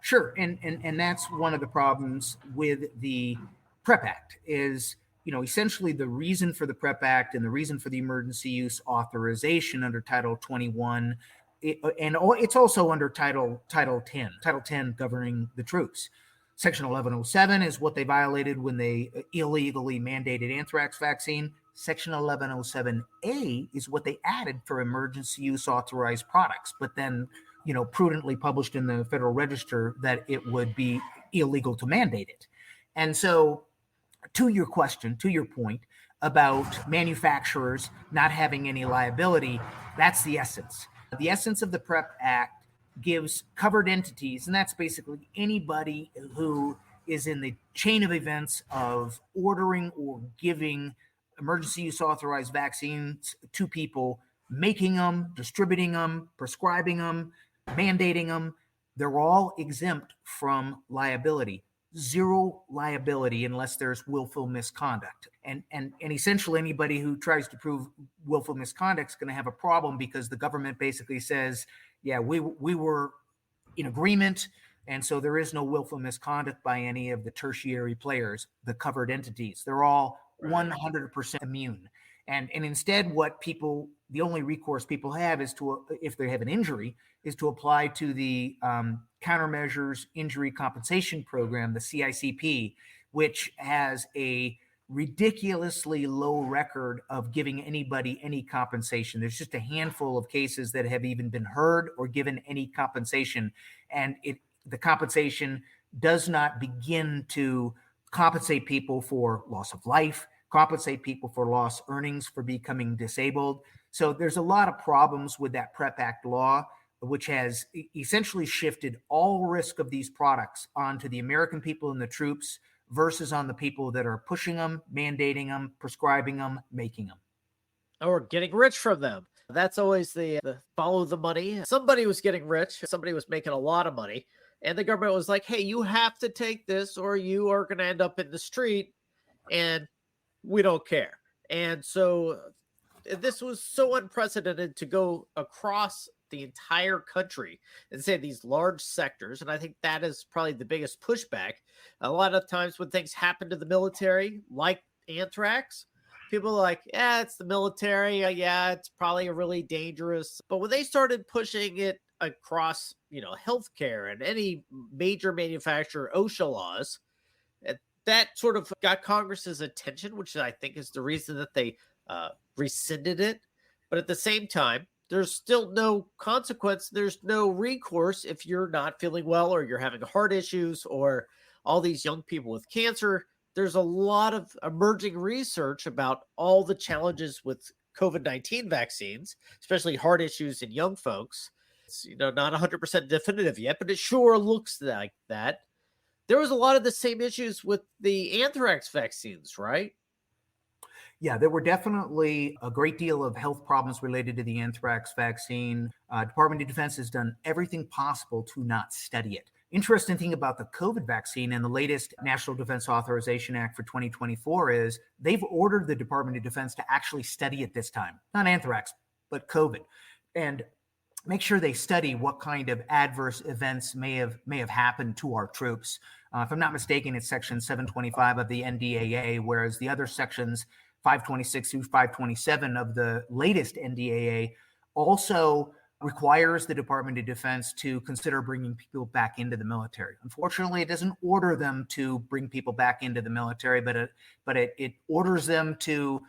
Sure. And that's one of the problems with the PrEP Act is, essentially the reason for the PrEP Act and the reason for the emergency use authorization under Title 21, and it's also under Title 10 governing the troops. Section 1107 is what they violated when they illegally mandated anthrax vaccine. Section 1107A is what they added for emergency use authorized products, but then, prudently published in the Federal Register that it would be illegal to mandate it. And so, to your point about manufacturers not having any liability, that's the essence. The essence of the PrEP Act gives covered entities, and that's basically anybody who is in the chain of events of ordering or giving emergency use authorized vaccines to people, making them, distributing them, prescribing them, mandating them. They're all exempt from liability. Zero liability unless there's willful misconduct. And essentially anybody who tries to prove willful misconduct is going to have a problem, because the government basically says, yeah, we were in agreement, and so there is no willful misconduct by any of the tertiary players, the covered entities. They're all 100% immune. And instead, the only recourse people have is to, if they have an injury, is to apply to the Countermeasures Injury Compensation Program, the CICP, which has a ridiculously low record of giving anybody any compensation. There's just a handful of cases that have even been heard or given any compensation. And the compensation does not begin to compensate people for loss of life, compensate people for lost earnings, for becoming disabled. So there's a lot of problems with that PrEP Act law. which has essentially shifted all risk of these products onto the American people and the troops versus on the people that are pushing them, mandating them, prescribing them, making them. Or getting rich from them. That's always the follow the money. Somebody was getting rich. Somebody was making a lot of money. And the government was like, hey, you have to take this or you are going to end up in the street and we don't care. And so this was so unprecedented to go across the entire country and say these large sectors. And I think that is probably the biggest pushback. A lot of times when things happen to the military, like anthrax, people are like, yeah, it's the military. Yeah, it's probably really dangerous. But when they started pushing it across, healthcare and any major manufacturer, OSHA laws, that sort of got Congress's attention, which I think is the reason that they rescinded it. But at the same time, there's still no consequence. There's no recourse if you're not feeling well or you're having heart issues or all these young people with cancer. There's a lot of emerging research about all the challenges with COVID-19 vaccines, especially heart issues in young folks. It's not 100% definitive yet, but it sure looks like that. There was a lot of the same issues with the anthrax vaccines, right? Yeah, there were definitely a great deal of health problems related to the anthrax vaccine. Department of Defense has done everything possible to not study it. Interesting thing about the COVID vaccine and the latest National Defense Authorization Act for 2024 is they've ordered the Department of Defense to actually study it this time. Not anthrax, but COVID. And make sure they study what kind of adverse events may have happened to our troops. If I'm not mistaken, it's section 725 of the NDAA, whereas the other sections 526 through 527 of the latest NDAA also requires the Department of Defense to consider bringing people back into the military. Unfortunately, it doesn't order them to bring people back into the military, but it orders them to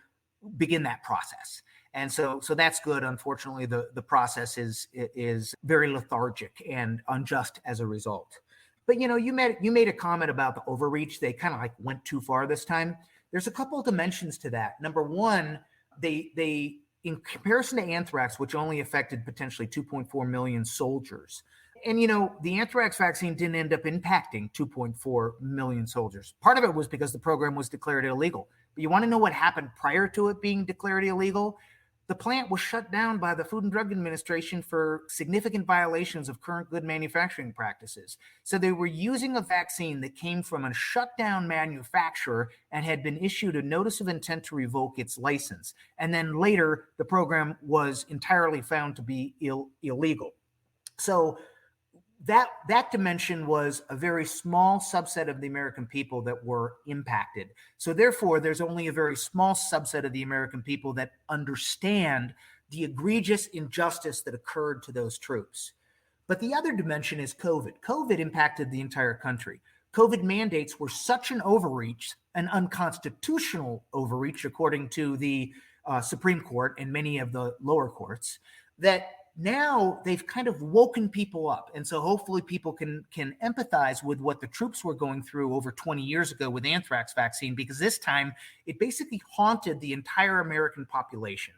begin that process. And so that's good. Unfortunately, the process is very lethargic and unjust as a result. But you made a comment about the overreach. They kind of like went too far this time. There's a couple of dimensions to that. Number one, they in comparison to anthrax, which only affected potentially 2.4 million soldiers. And, the anthrax vaccine didn't end up impacting 2.4 million soldiers. Part of it was because the program was declared illegal. But you want to know what happened prior to it being declared illegal? The plant was shut down by the Food and Drug Administration for significant violations of current good manufacturing practices. So they were using a vaccine that came from a shut down manufacturer and had been issued a notice of intent to revoke its license. And then later, the program was entirely found to be illegal. So that dimension was a very small subset of the American people that were impacted. So therefore, there's only a very small subset of the American people that understand the egregious injustice that occurred to those troops. But the other dimension is COVID. COVID impacted the entire country. COVID mandates were such an overreach, an unconstitutional overreach, according to the Supreme Court and many of the lower courts, that now they've kind of woken people up. And so hopefully people can empathize with what the troops were going through over 20 years ago with anthrax vaccine, because this time it basically haunted the entire American population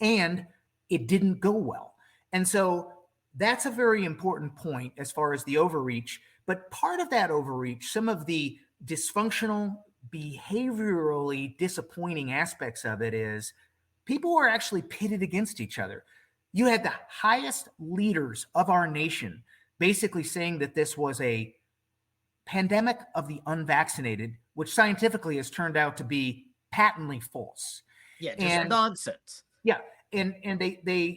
and it didn't go well. And so that's a very important point as far as the overreach. But part of that overreach, some of the dysfunctional, behaviorally disappointing aspects of it is people were actually pitted against each other. You had the highest leaders of our nation basically saying that this was a pandemic of the unvaccinated, which scientifically has turned out to be patently false. Yeah, just nonsense. Yeah, and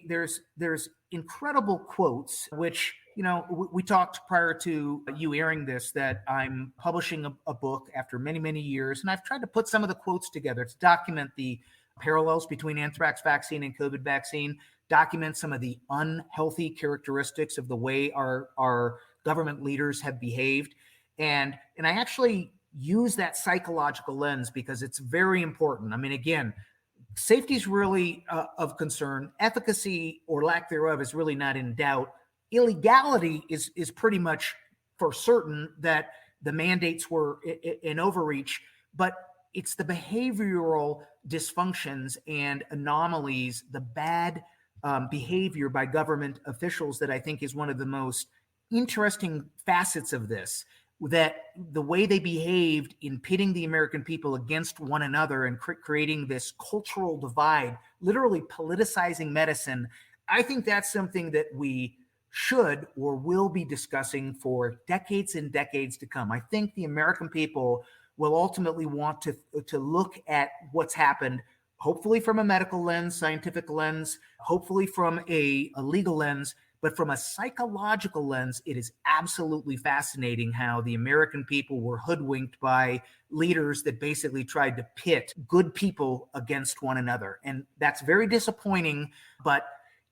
there's incredible quotes, which we talked prior to you airing this that I'm publishing a book after many, many years, and I've tried to put some of the quotes together to document the parallels between anthrax vaccine and COVID vaccine, document some of the unhealthy characteristics of the way our government leaders have behaved. And I actually use that psychological lens because it's very important. I mean, again, safety is really of concern. Efficacy or lack thereof is really not in doubt. Illegality is pretty much for certain that the mandates were in overreach, but it's the behavioral dysfunctions and anomalies, the bad behavior by government officials that I think is one of the most interesting facets of this, that the way they behaved in pitting the American people against one another and creating this cultural divide, literally politicizing medicine. I think that's something that we should or will be discussing for decades and decades to come. I think the American people will ultimately want to look at what's happened, hopefully from a medical lens, scientific lens, hopefully from a legal lens, but from a psychological lens. It is absolutely fascinating how the American people were hoodwinked by leaders that basically tried to pit good people against one another. And that's very disappointing, but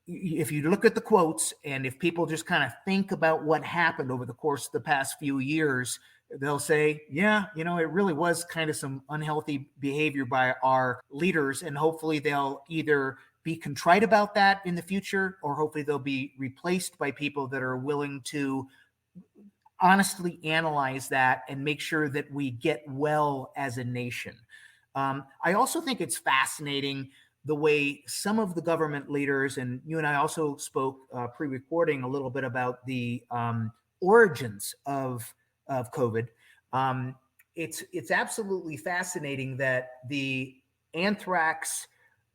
if you look at the quotes and if people just kind of think about what happened over the course of the past few years, they'll say, yeah, it really was kind of some unhealthy behavior by our leaders. And hopefully they'll either be contrite about that in the future, or hopefully they'll be replaced by people that are willing to honestly analyze that and make sure that we get well as a nation. I also think it's fascinating the way some of the government leaders, and you and I also spoke pre-recording a little bit about the origins of COVID. It's absolutely fascinating that the anthrax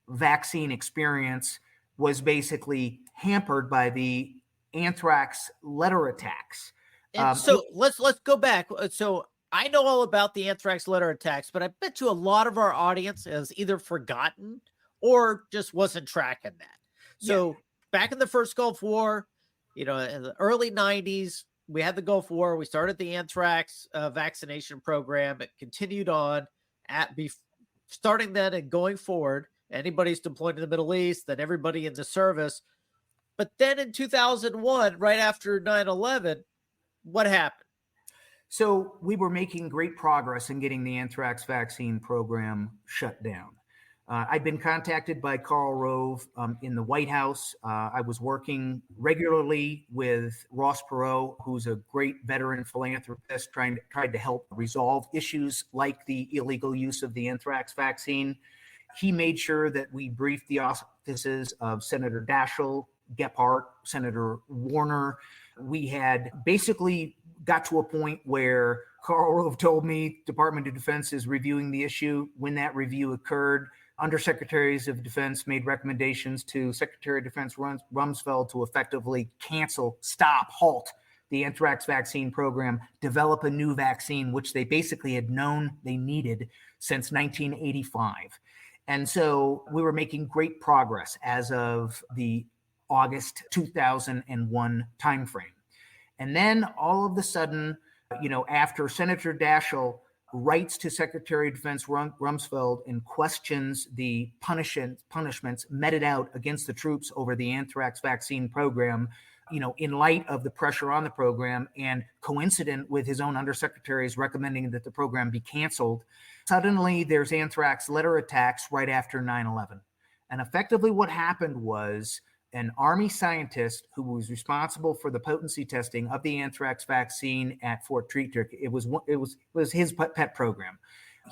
vaccine experience was basically hampered by the anthrax letter attacks. And so let's go back. So I know all about the anthrax letter attacks, but I bet you a lot of our audience has either forgotten or just wasn't tracking that. So back in the first Gulf War, in the early 90s, we had the Gulf War. We started the anthrax vaccination program. It continued on starting then and going forward. Anybody's deployed to the Middle East, then everybody in the service. But then in 2001, right after 9/11, what happened? So we were making great progress in getting the anthrax vaccine program shut down. I'd been contacted by Karl Rove in the White House. I was working regularly with Ross Perot, who's a great veteran philanthropist, tried to help resolve issues like the illegal use of the anthrax vaccine. He made sure that we briefed the offices of Senator Daschle, Gephardt, Senator Warner. We had basically got to a point where Karl Rove told me Department of Defense is reviewing the issue. When that review occurred, Undersecretaries of Defense made recommendations to Secretary of Defense Rumsfeld to effectively halt the anthrax vaccine program, develop a new vaccine, which they basically had known they needed since 1985. And so we were making great progress as of the August 2001 timeframe. And then all of a sudden, after Senator Daschle writes to Secretary of Defense Rumsfeld and questions the punishments meted out against the troops over the anthrax vaccine program, in light of the pressure on the program and coincident with his own undersecretaries recommending that the program be canceled, suddenly there's anthrax letter attacks right after 9/11. And effectively what happened was an Army scientist who was responsible for the potency testing of the anthrax vaccine at Fort Detrick. It was his pet program.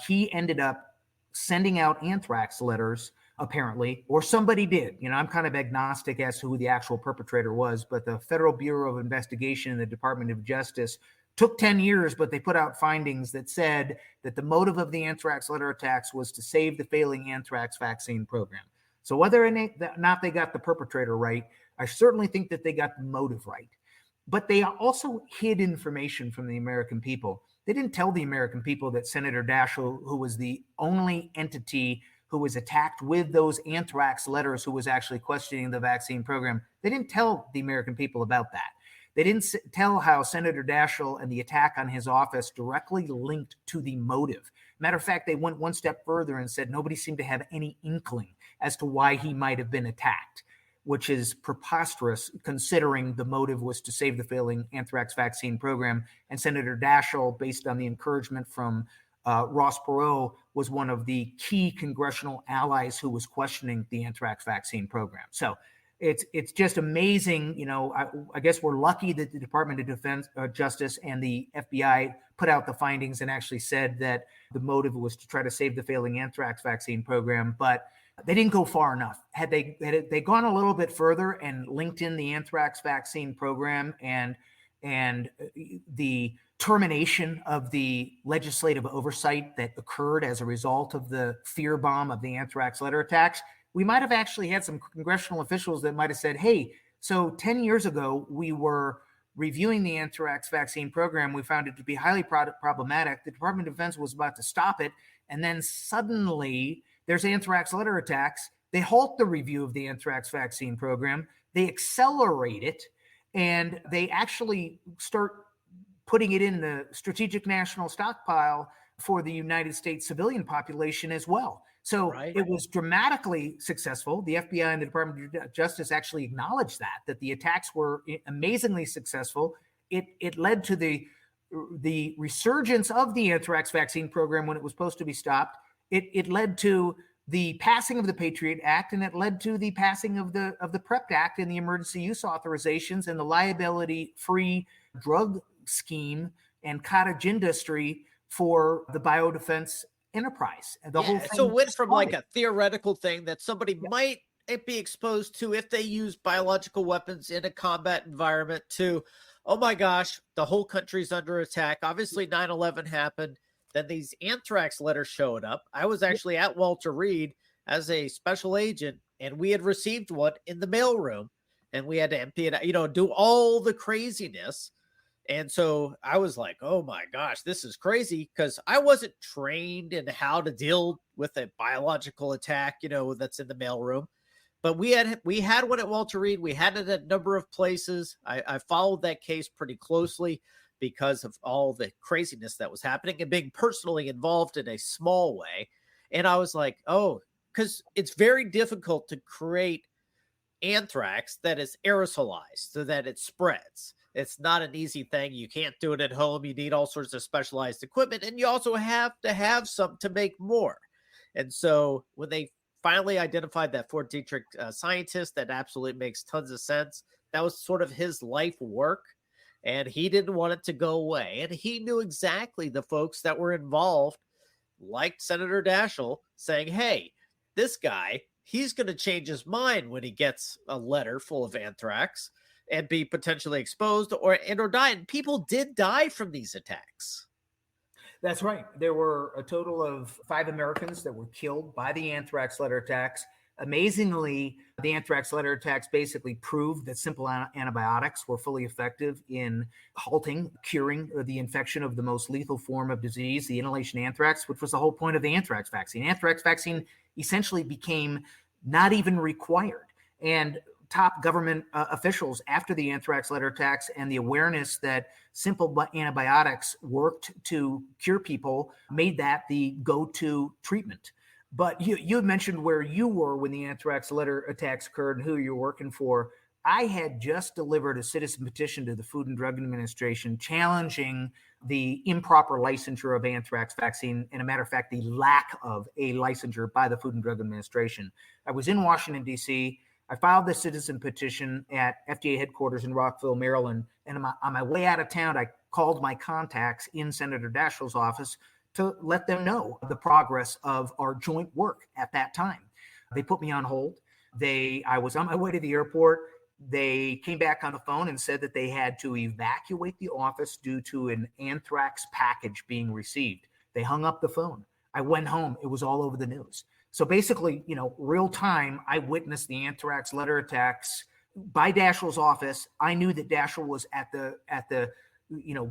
He ended up sending out anthrax letters, apparently, or somebody did. I'm kind of agnostic as to who the actual perpetrator was, but the Federal Bureau of Investigation and the Department of Justice took 10 years, but they put out findings that said that the motive of the anthrax letter attacks was to save the failing anthrax vaccine program. So whether or not they got the perpetrator right, I certainly think that they got the motive right. But they also hid information from the American people. They didn't tell the American people that Senator Daschle, who was the only entity who was attacked with those anthrax letters, who was actually questioning the vaccine program, they didn't tell the American people about that. They didn't tell how Senator Daschle and the attack on his office directly linked to the motive. Matter of fact, they went one step further and said nobody seemed to have any inkling as to why he might have been attacked, which is preposterous considering the motive was to save the failing anthrax vaccine program. And Senator Daschle, based on the encouragement from Ross Perot, was one of the key congressional allies who was questioning the anthrax vaccine program. So it's just amazing. I guess we're lucky that the Department of Defense, Justice and the FBI put out the findings and actually said that the motive was to try to save the failing anthrax vaccine program. But They didn't go far enough. Had they gone a little bit further and linked in the anthrax vaccine program and the termination of the legislative oversight that occurred as a result of the fear bomb of the anthrax letter attacks, we might have actually had some congressional officials that might have said, hey, so 10 years ago, we were reviewing the anthrax vaccine program. We found it to be highly problematic. The Department of Defense was about to stop it. And then suddenly there's anthrax letter attacks. They halt the review of the anthrax vaccine program. They accelerate it. And they actually start putting it in the strategic national stockpile for the United States civilian population as well. So it was dramatically successful. The FBI and the Department of Justice actually acknowledged that the attacks were amazingly successful. It led to the resurgence of the anthrax vaccine program when it was supposed to be stopped. It led to the passing of the Patriot Act, and it led to the passing of the PrEP Act and the emergency use authorizations and the liability-free drug scheme and cottage industry for the biodefense enterprise. And the whole thing. So it went from like a theoretical thing that somebody might be exposed to if they use biological weapons in a combat environment to, oh my gosh, the whole country's under attack. Obviously 9/11 happened. Then these anthrax letters showed up. I was actually at Walter Reed as a special agent, and we had received one in the mailroom, and we had to empty it, do all the craziness. And so I was like, oh my gosh, this is crazy, because I wasn't trained in how to deal with a biological attack, that's in the mailroom. But we had one at Walter Reed. We had it at a number of places. I followed that case pretty closely because of all the craziness that was happening and being personally involved in a small way. And I was like, oh, because it's very difficult to create anthrax that is aerosolized so that it spreads. It's not an easy thing. You can't do it at home. You need all sorts of specialized equipment, and you also have to have some to make more. And so when they finally identified that Fort Detrick scientist, that absolutely makes tons of sense. That was sort of his life work, and he didn't want it to go away. And he knew exactly the folks that were involved, like Senator Daschle, saying, hey, this guy, he's going to change his mind when he gets a letter full of anthrax and be potentially exposed or die. And people did die from these attacks. That's right. There were a total of 5 Americans that were killed by the anthrax letter attacks. Amazingly, the anthrax letter attacks basically proved that simple antibiotics were fully effective in halting, curing the infection of the most lethal form of disease, the inhalation anthrax, which was the whole point of the anthrax vaccine. Anthrax vaccine essentially became not even required. And top government officials after the anthrax letter attacks and the awareness that simple antibiotics worked to cure people made that the go-to treatment. But you mentioned where you were when the anthrax letter attacks occurred and who you're working for. I had just delivered a citizen petition to the Food and Drug Administration challenging the improper licensure of anthrax vaccine, and a matter of fact, the lack of a licensure by the Food and Drug Administration. I was in Washington, D.C., I filed the citizen petition at FDA headquarters in Rockville, Maryland. And on my way out of town, I called my contacts in Senator Daschle's office to let them know the progress of our joint work at that time. They put me on hold. I was on my way to the airport. They came back on the phone and said that they had to evacuate the office due to an anthrax package being received. They hung up the phone. I went home. It was all over the news. So basically, real time, I witnessed the anthrax letter attacks by Daschle's office. I knew that Daschle was at the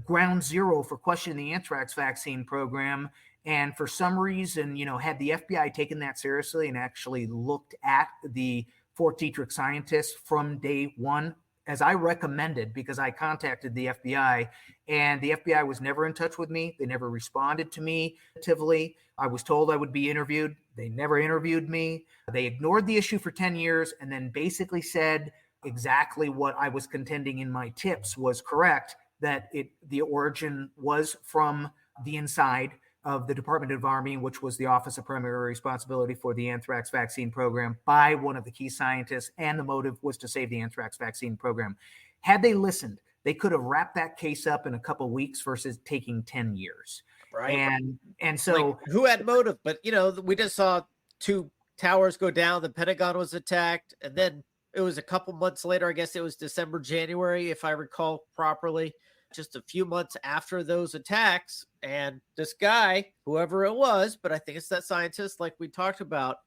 ground zero for questioning the anthrax vaccine program. And for some reason, had the FBI taken that seriously and actually looked at the Fort Detrick scientists from day one, as I recommended, because I contacted the FBI, and the FBI was never in touch with me. They never responded to me actively. I was told I would be interviewed. They never interviewed me. They ignored the issue for 10 years and then basically said exactly what I was contending in my tips was correct, that the origin was from the inside of the Department of Army, which was the Office of Primary Responsibility for the Anthrax Vaccine Program, by one of the key scientists, and the motive was to save the anthrax vaccine program. Had they listened, they could have wrapped that case up in a couple of weeks versus taking 10 years. Right. And so who had motive? But, we just saw 2 towers go down, the Pentagon was attacked, and then it was a couple months later, I guess it was December, January, if I recall properly, just a few months after those attacks. And this guy, whoever it was, but I think it's that scientist, like we talked about,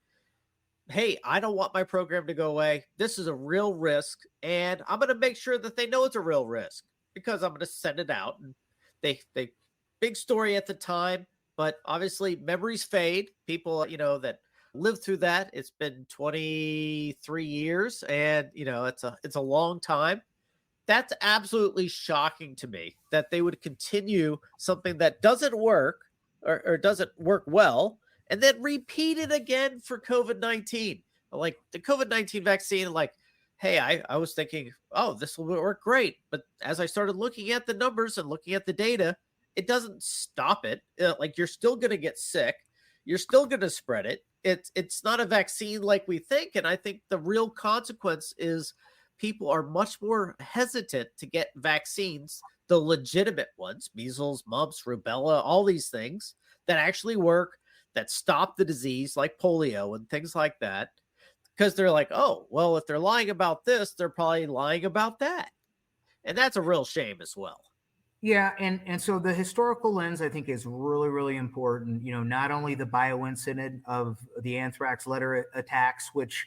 hey, I don't want my program to go away. This is a real risk, and I'm going to make sure that they know it's a real risk because I'm going to send it out. And they big story at the time, but obviously memories fade. People, that lived through that. It's been 23 years, and it's a long time. That's absolutely shocking to me that they would continue something that doesn't work or doesn't work well, and then repeat it again for COVID-19. Like the COVID-19 vaccine, like, hey, I was thinking, oh, this will work great. But as I started looking at the numbers and looking at the data, it doesn't stop it. Like, you're still going to get sick. You're still going to spread it. It's not a vaccine like we think. And I think the real consequence is people are much more hesitant to get vaccines, the legitimate ones, measles, mumps, rubella, all these things that actually work, that stop the disease, like polio and things like that. Because they're like, oh, well, if they're lying about this, they're probably lying about that. And that's a real shame as well. Yeah, and so the historical lens, I think, is really, really important. Not only the bioincident of the anthrax letter attacks, which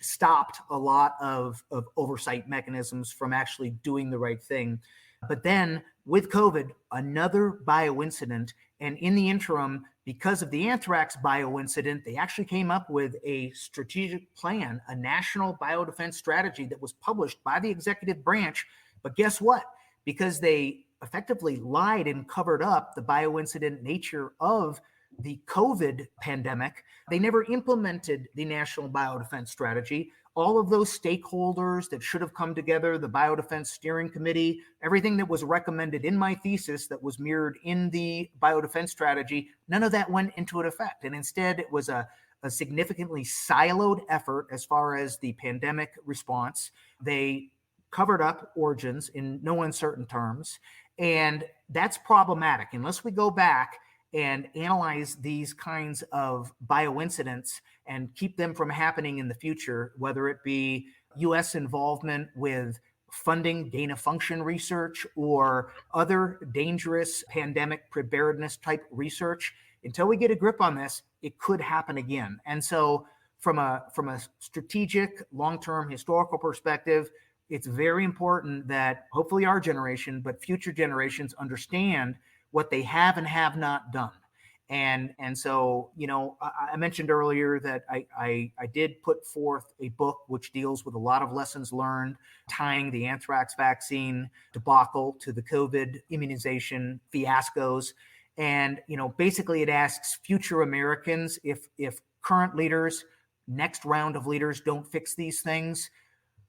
stopped a lot of oversight mechanisms from actually doing the right thing, but then with COVID, another bioincident. And in the interim, because of the anthrax bioincident, they actually came up with a strategic plan, a national biodefense strategy that was published by the executive branch. But guess what? Because they effectively lied and covered up the bioincident nature of the COVID pandemic, they never implemented the National Biodefense Strategy. All of those stakeholders that should have come together, the Biodefense Steering Committee, everything that was recommended in my thesis that was mirrored in the Biodefense Strategy, none of that went into effect. And instead, it was a significantly siloed effort as far as the pandemic response. They covered up origins in no uncertain terms. And that's problematic. Unless we go back and analyze these kinds of bioincidents and keep them from happening in the future, whether it be U.S. involvement with funding gain-of-function research or other dangerous pandemic preparedness type research, until we get a grip on this, it could happen again. And so from a strategic, long-term historical perspective, it's very important that hopefully our generation, but future generations, understand what they have and have not done. And so, I mentioned earlier that I did put forth a book which deals with a lot of lessons learned, tying the anthrax vaccine debacle to the COVID immunization fiascos. And, basically it asks future Americans, if current leaders, next round of leaders don't fix these things,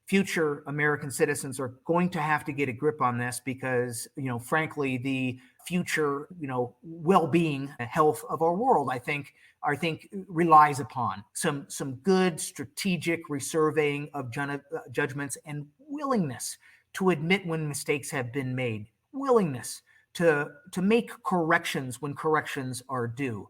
future American citizens are going to have to get a grip on this because, frankly, the future, well-being, health of our world, I think relies upon some good strategic resurveying of judgments and willingness to admit when mistakes have been made, willingness to make corrections when corrections are due.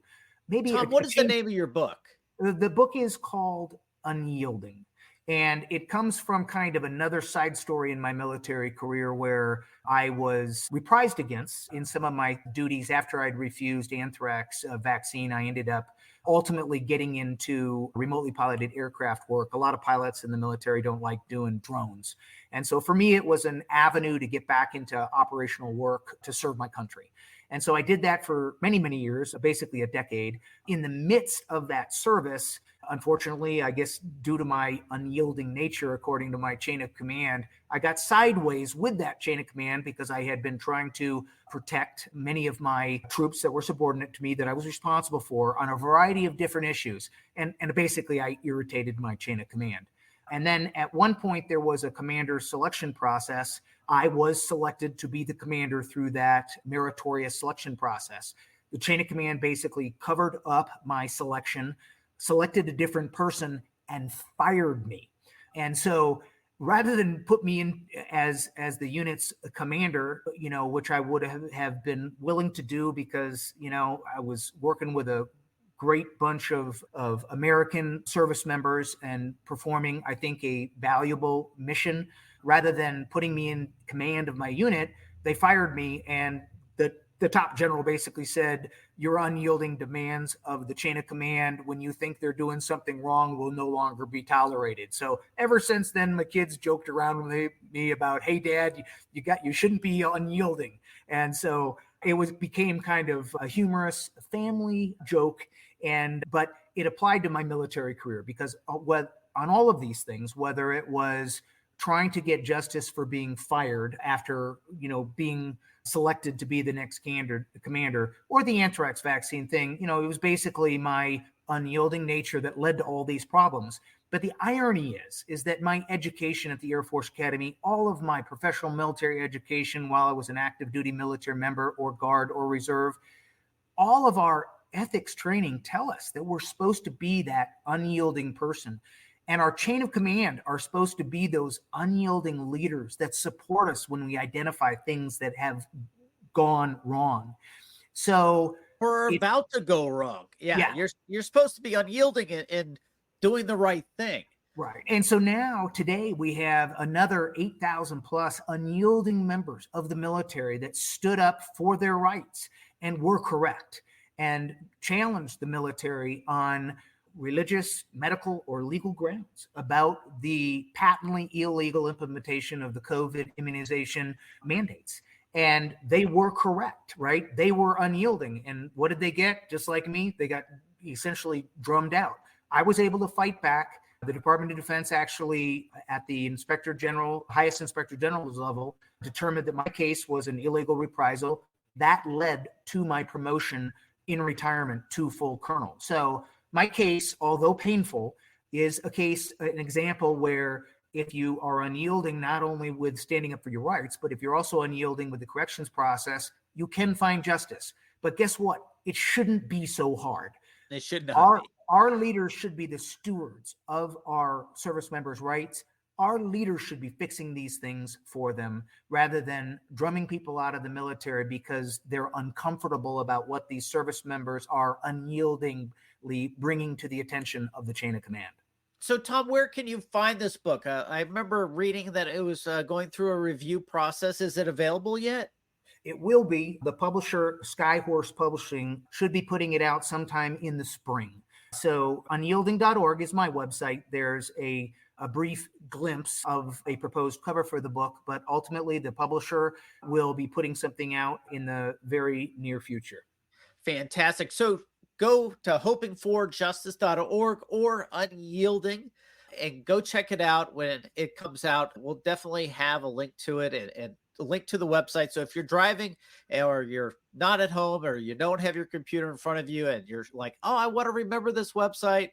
Maybe Tom, what is the name of your book? The book is called Unyielding. And it comes from kind of another side story in my military career where I was reprised against in some of my duties after I'd refused anthrax vaccine. I ended up ultimately getting into remotely piloted aircraft work. A lot of pilots in the military don't like doing drones. And so for me, it was an avenue to get back into operational work to serve my country. And so I did that for many, many years, basically a decade. In the midst of that service, unfortunately, I guess due to my unyielding nature, according to my chain of command, I got sideways with that chain of command because I had been trying to protect many of my troops that were subordinate to me that I was responsible for on a variety of different issues. And basically, I irritated my chain of command. And then at one point, there was a commander selection process. I was selected to be the commander through that meritorious selection process. The chain of command basically covered up my selection, selected a different person, and fired me. And so rather than put me in as the unit's commander, which I would have been willing to do because, I was working with a great bunch of American service members and performing, I think, a valuable mission. Rather than putting me in command of my unit, they fired me, and the top general basically said, your unyielding demands of the chain of command when you think they're doing something wrong will no longer be tolerated. So ever since then, my kids joked around with me about, hey, Dad, you shouldn't be unyielding. And so became kind of a humorous family joke, but it applied to my military career because on all of these things, whether it was trying to get justice for being fired after, being selected to be the next commander, or the anthrax vaccine thing, it was basically my unyielding nature that led to all these problems. But the irony is that my education at the Air Force Academy, all of my professional military education while I was an active duty military member or guard or reserve, all of our ethics training tell us that we're supposed to be that unyielding person. And our chain of command are supposed to be those unyielding leaders that support us when we identify things that have gone wrong. So or about to go wrong. Yeah. You're supposed to be unyielding and doing the right thing. Right. And so now today we have another 8,000 plus unyielding members of the military that stood up for their rights and were correct and challenged the military on religious, medical, or legal grounds about the patently illegal implementation of the COVID immunization mandates. And they were correct, right? They were unyielding. And what did they get? Just like me, they got essentially drummed out. I was able to fight back. The Department of Defense actually, at the highest Inspector General's level, determined that my case was an illegal reprisal. That led to my promotion in retirement to full colonel. So my case, although painful, is an example where if you are unyielding, not only with standing up for your rights, but if you're also unyielding with the corrections process, you can find justice. But guess what? It shouldn't be so hard. It should not be. Our leaders should be the stewards of our service members' rights. Our leaders should be fixing these things for them rather than drumming people out of the military because they're uncomfortable about what these service members are unyieldingly bringing to the attention of the chain of command. So, Tom, where can you find this book? I remember reading that it was going through a review process. Is it available yet? It will be. The publisher, Skyhorse Publishing, should be putting it out sometime in the spring. So unyielding.org is my website. There's a brief glimpse of a proposed cover for the book, but ultimately the publisher will be putting something out in the very near future. Fantastic. So go to hoping4justice.org or Unyielding and go check it out when it comes out. We'll definitely have a link to it and a link to the website. So if you're driving or you're not at home or you don't have your computer in front of you and you're like, oh, I want to remember this website,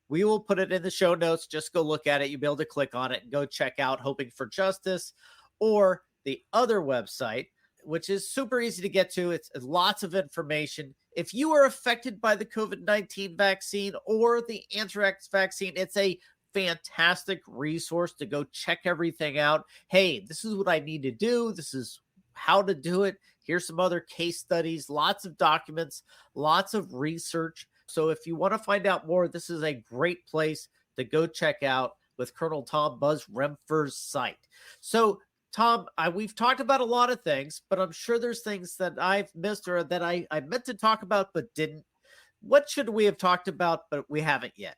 we will put it in the show notes. Just go look at it. You'll be able to click on it and go check out Hoping for Justice or the other website, which is super easy to get to. It's lots of information. If you are affected by the COVID-19 vaccine or the anthrax vaccine, it's a fantastic resource to go check everything out. Hey, this is what I need to do. This is how to do it. Here's some other case studies, lots of documents, lots of research. So if you want to find out more, this is a great place to go check out with Colonel Tom Buzz Rempfer's site. So Tom, we've talked about a lot of things, but I'm sure there's things that I've missed or that I meant to talk about but didn't. What should we have talked about but we haven't yet?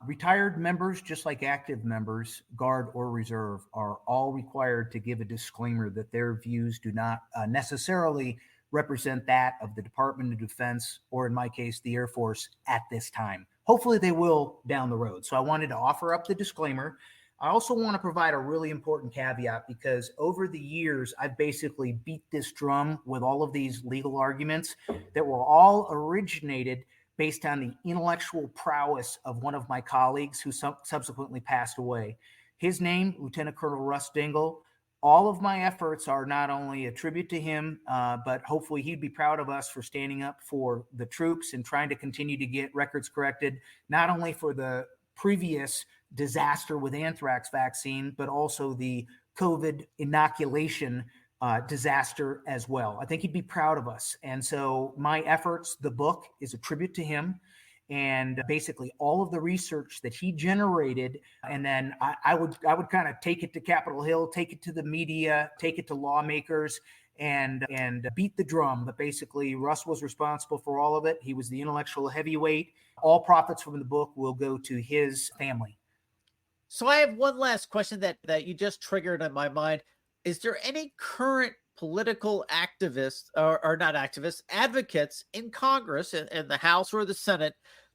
Retired members, just like active members, Guard or Reserve, are all required to give a disclaimer that their views do not necessarily represent that of the Department of Defense, or in my case, the Air Force at this time. Hopefully they will down the road. So I wanted to offer up the disclaimer. I also want to provide a really important caveat because over the years, I've basically beat this drum with all of these legal arguments that were all originated based on the intellectual prowess of one of my colleagues who subsequently passed away. His name, Lieutenant Colonel Russ Dingle. All of my efforts are not only a tribute to him, but hopefully he'd be proud of us for standing up for the troops and trying to continue to get records corrected, not only for the previous disaster with anthrax vaccine, but also the COVID inoculation disaster as well. I think he'd be proud of us. And so my efforts, the book, is a tribute to him. and basically all of the research that he generated. And then I would kind of take it to Capitol Hill, take it to the media, take it to lawmakers, and beat the drum. But basically, Russ was responsible for all of it. He was the intellectual heavyweight. All profits from the book will go to his family. So I have one last question that you just triggered in my mind. Is there any current political activists or not activists, advocates in Congress, in the House or the Senate,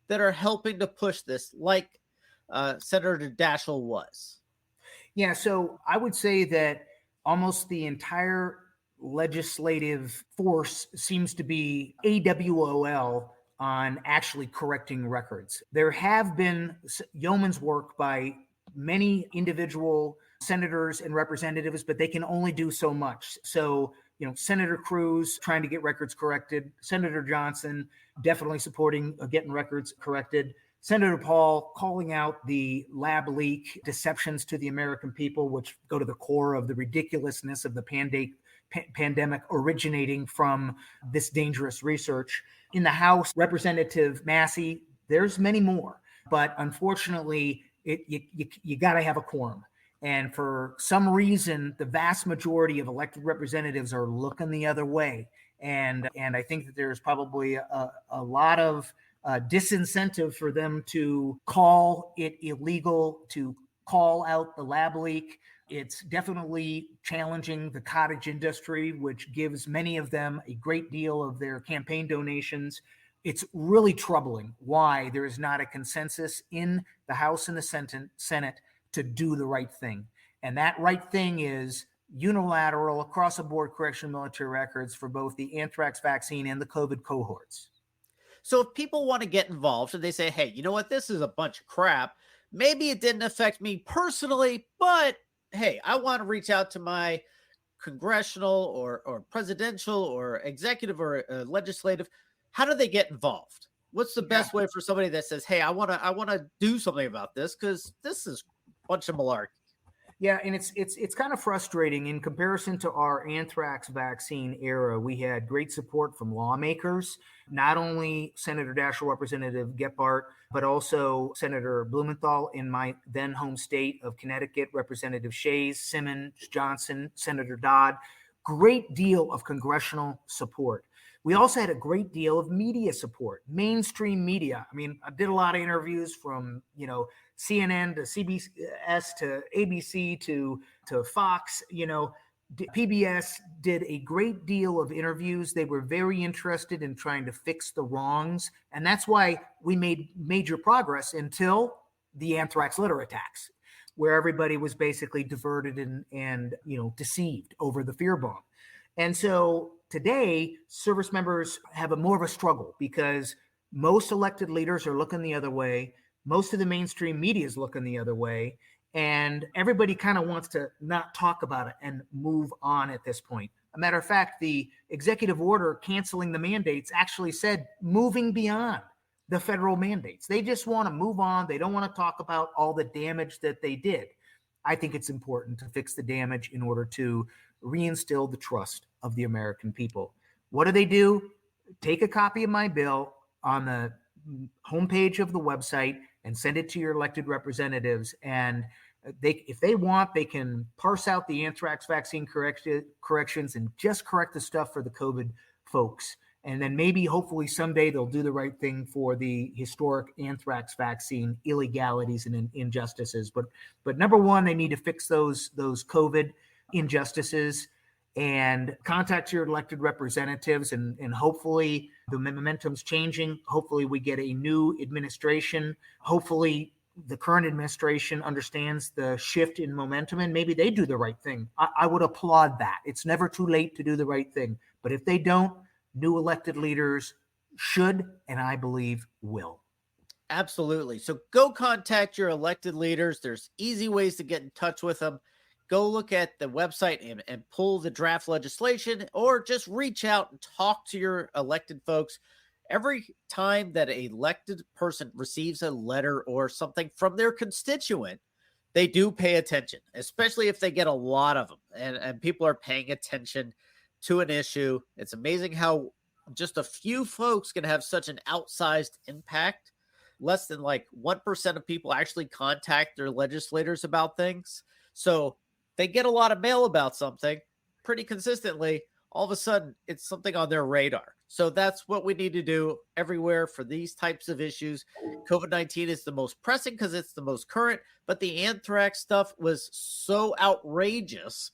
that are helping to push this, like Senator Daschle was? Yeah, so I would say that almost the entire legislative force seems to be AWOL on actually correcting records. There have been yeoman's work by many individual senators and representatives, but they can only do so much. So, Senator Cruz trying to get records corrected, Senator Johnson definitely supporting getting records corrected, Senator Paul calling out the lab leak deceptions to the American people, which go to the core of the ridiculousness of the pandemic originating from this dangerous research. In the House, Representative Massey, there's many more, but unfortunately, you got to have a quorum. And for some reason, the vast majority of elected representatives are looking the other way. And I think that there's probably a lot of disincentive for them to call it illegal, to call out the lab leak. It's definitely challenging the cottage industry, which gives many of them a great deal of their campaign donations. It's really troubling why there is not a consensus in the House and the Senate to do the right thing. And that right thing is unilateral, across the board correction of military records for both the anthrax vaccine and the COVID cohorts. So if people want to get involved and they say, hey, you know what, this is a bunch of crap. Maybe it didn't affect me personally, but hey, I want to reach out to my congressional or presidential or executive or legislative. How do they get involved? What's the best way for somebody that says, hey, I want to do something about this because this is a bunch of malarkey? Yeah, and it's kind of frustrating. In comparison to our anthrax vaccine era, we had great support from lawmakers, not only Senator Daschle, Representative Gephardt, but also Senator Blumenthal in my then home state of Connecticut, Representative Shays, Simmons, Johnson, Senator Dodd. Great deal of congressional support. We also had a great deal of media support, mainstream media. I mean, I did a lot of interviews from, CNN to CBS to ABC to Fox, PBS did a great deal of interviews. They were very interested in trying to fix the wrongs. And that's why we made major progress until the anthrax litter attacks, where everybody was basically diverted and deceived over the fear bomb. And so today, service members have more of a struggle because most elected leaders are looking the other way. Most of the mainstream media is looking the other way. And everybody kind of wants to not talk about it and move on at this point. A matter of fact, the executive order canceling the mandates actually said moving beyond the federal mandates. They just want to move on. They don't want to talk about all the damage that they did. I think it's important to fix the damage in order to reinstill the trust of the American people. What do? Take a copy of my bill on the homepage of the website and send it to your elected representatives. And if they want, they can parse out the anthrax vaccine corrections and just correct the stuff for the COVID folks. And then maybe, hopefully, someday they'll do the right thing for the historic anthrax vaccine illegalities and injustices. But number one, they need to fix those COVID injustices and contact your elected representatives. And hopefully the momentum's changing. Hopefully we get a new administration. Hopefully the current administration understands the shift in momentum and maybe they do the right thing. I would applaud that. It's never too late to do the right thing. But if they don't, new elected leaders should, and I believe will. Absolutely. So go contact your elected leaders. There's easy ways to get in touch with them. Go look at the website and pull the draft legislation, or just reach out and talk to your elected folks. Every time that an elected person receives a letter or something from their constituent, they do pay attention, especially if they get a lot of them and people are paying attention to an issue. It's amazing how just a few folks can have such an outsized impact less than like 1% of people actually contact their legislators about things. So they get a lot of mail about something pretty consistently. All of a sudden, it's something on their radar. So that's what we need to do everywhere for these types of issues. COVID-19 is the most pressing because it's the most current, but the anthrax stuff was so outrageous,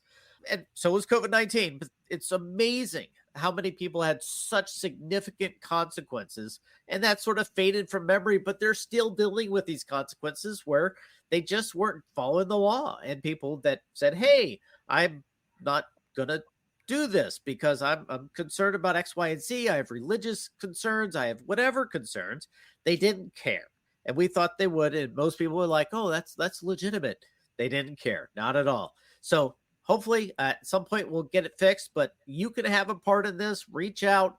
and so was COVID-19. But it's amazing how many people had such significant consequences, and that sort of faded from memory, but they're still dealing with these consequences where they just weren't following the law. And people that said, hey, I'm not going to do this because I'm concerned about X, Y, and Z. I have religious concerns. I have whatever concerns. They didn't care. And we thought they would. And most people were like, oh, that's legitimate. They didn't care. Not at all. So hopefully at some point we'll get it fixed, but you can have a part in this. Reach out,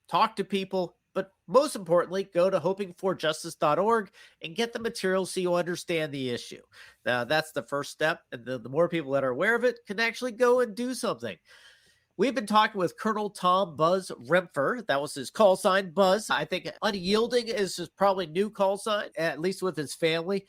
talk to people, but most importantly, go to hoping4justice.org and get the material so you understand the issue. Now, that's the first step. And the more people that are aware of it can actually go and do something. We've been talking with Colonel Tom Buzz Rempfer. That was his call sign, Buzz. I think Unyielding is his probably new call sign, at least with his family.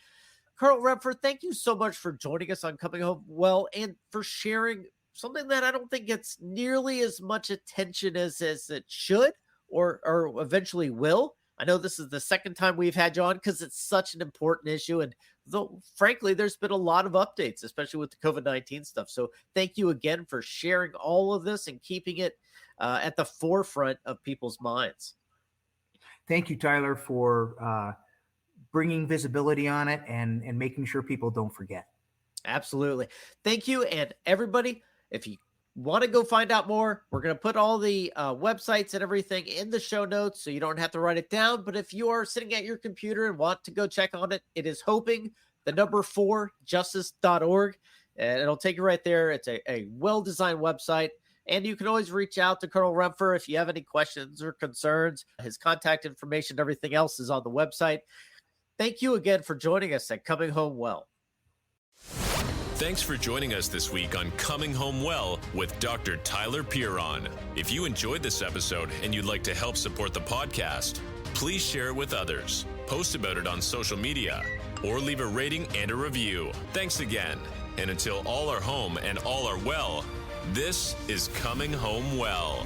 Colonel Rempfer, thank you so much for joining us on Coming Home Well and for sharing something that I don't think gets nearly as much attention as it should or eventually will. I know this is the second time we've had you on because it's such an important issue. And though, frankly, there's been a lot of updates, especially with the COVID-19 stuff. So thank you again for sharing all of this and keeping it at the forefront of people's minds. Thank you, Tyler, for bringing visibility on it and making sure people don't forget. Absolutely. Thank you. And everybody, if you want to go find out more, we're going to put all the websites and everything in the show notes so you don't have to write it down. But if you are sitting at your computer and want to go check on it, it is hoping4justice.org, and it'll take you right there. It's a well-designed website. And you can always reach out to Colonel Rempfer if you have any questions or concerns. His contact information, everything else is on the website. Thank you again for joining us at Coming Home Well. Thanks for joining us this week on Coming Home Well with Dr. Tyler Piron. If you enjoyed this episode and you'd like to help support the podcast, please share it with others, post about it on social media, or leave a rating and a review. Thanks again. And until all are home and all are well, this is Coming Home Well.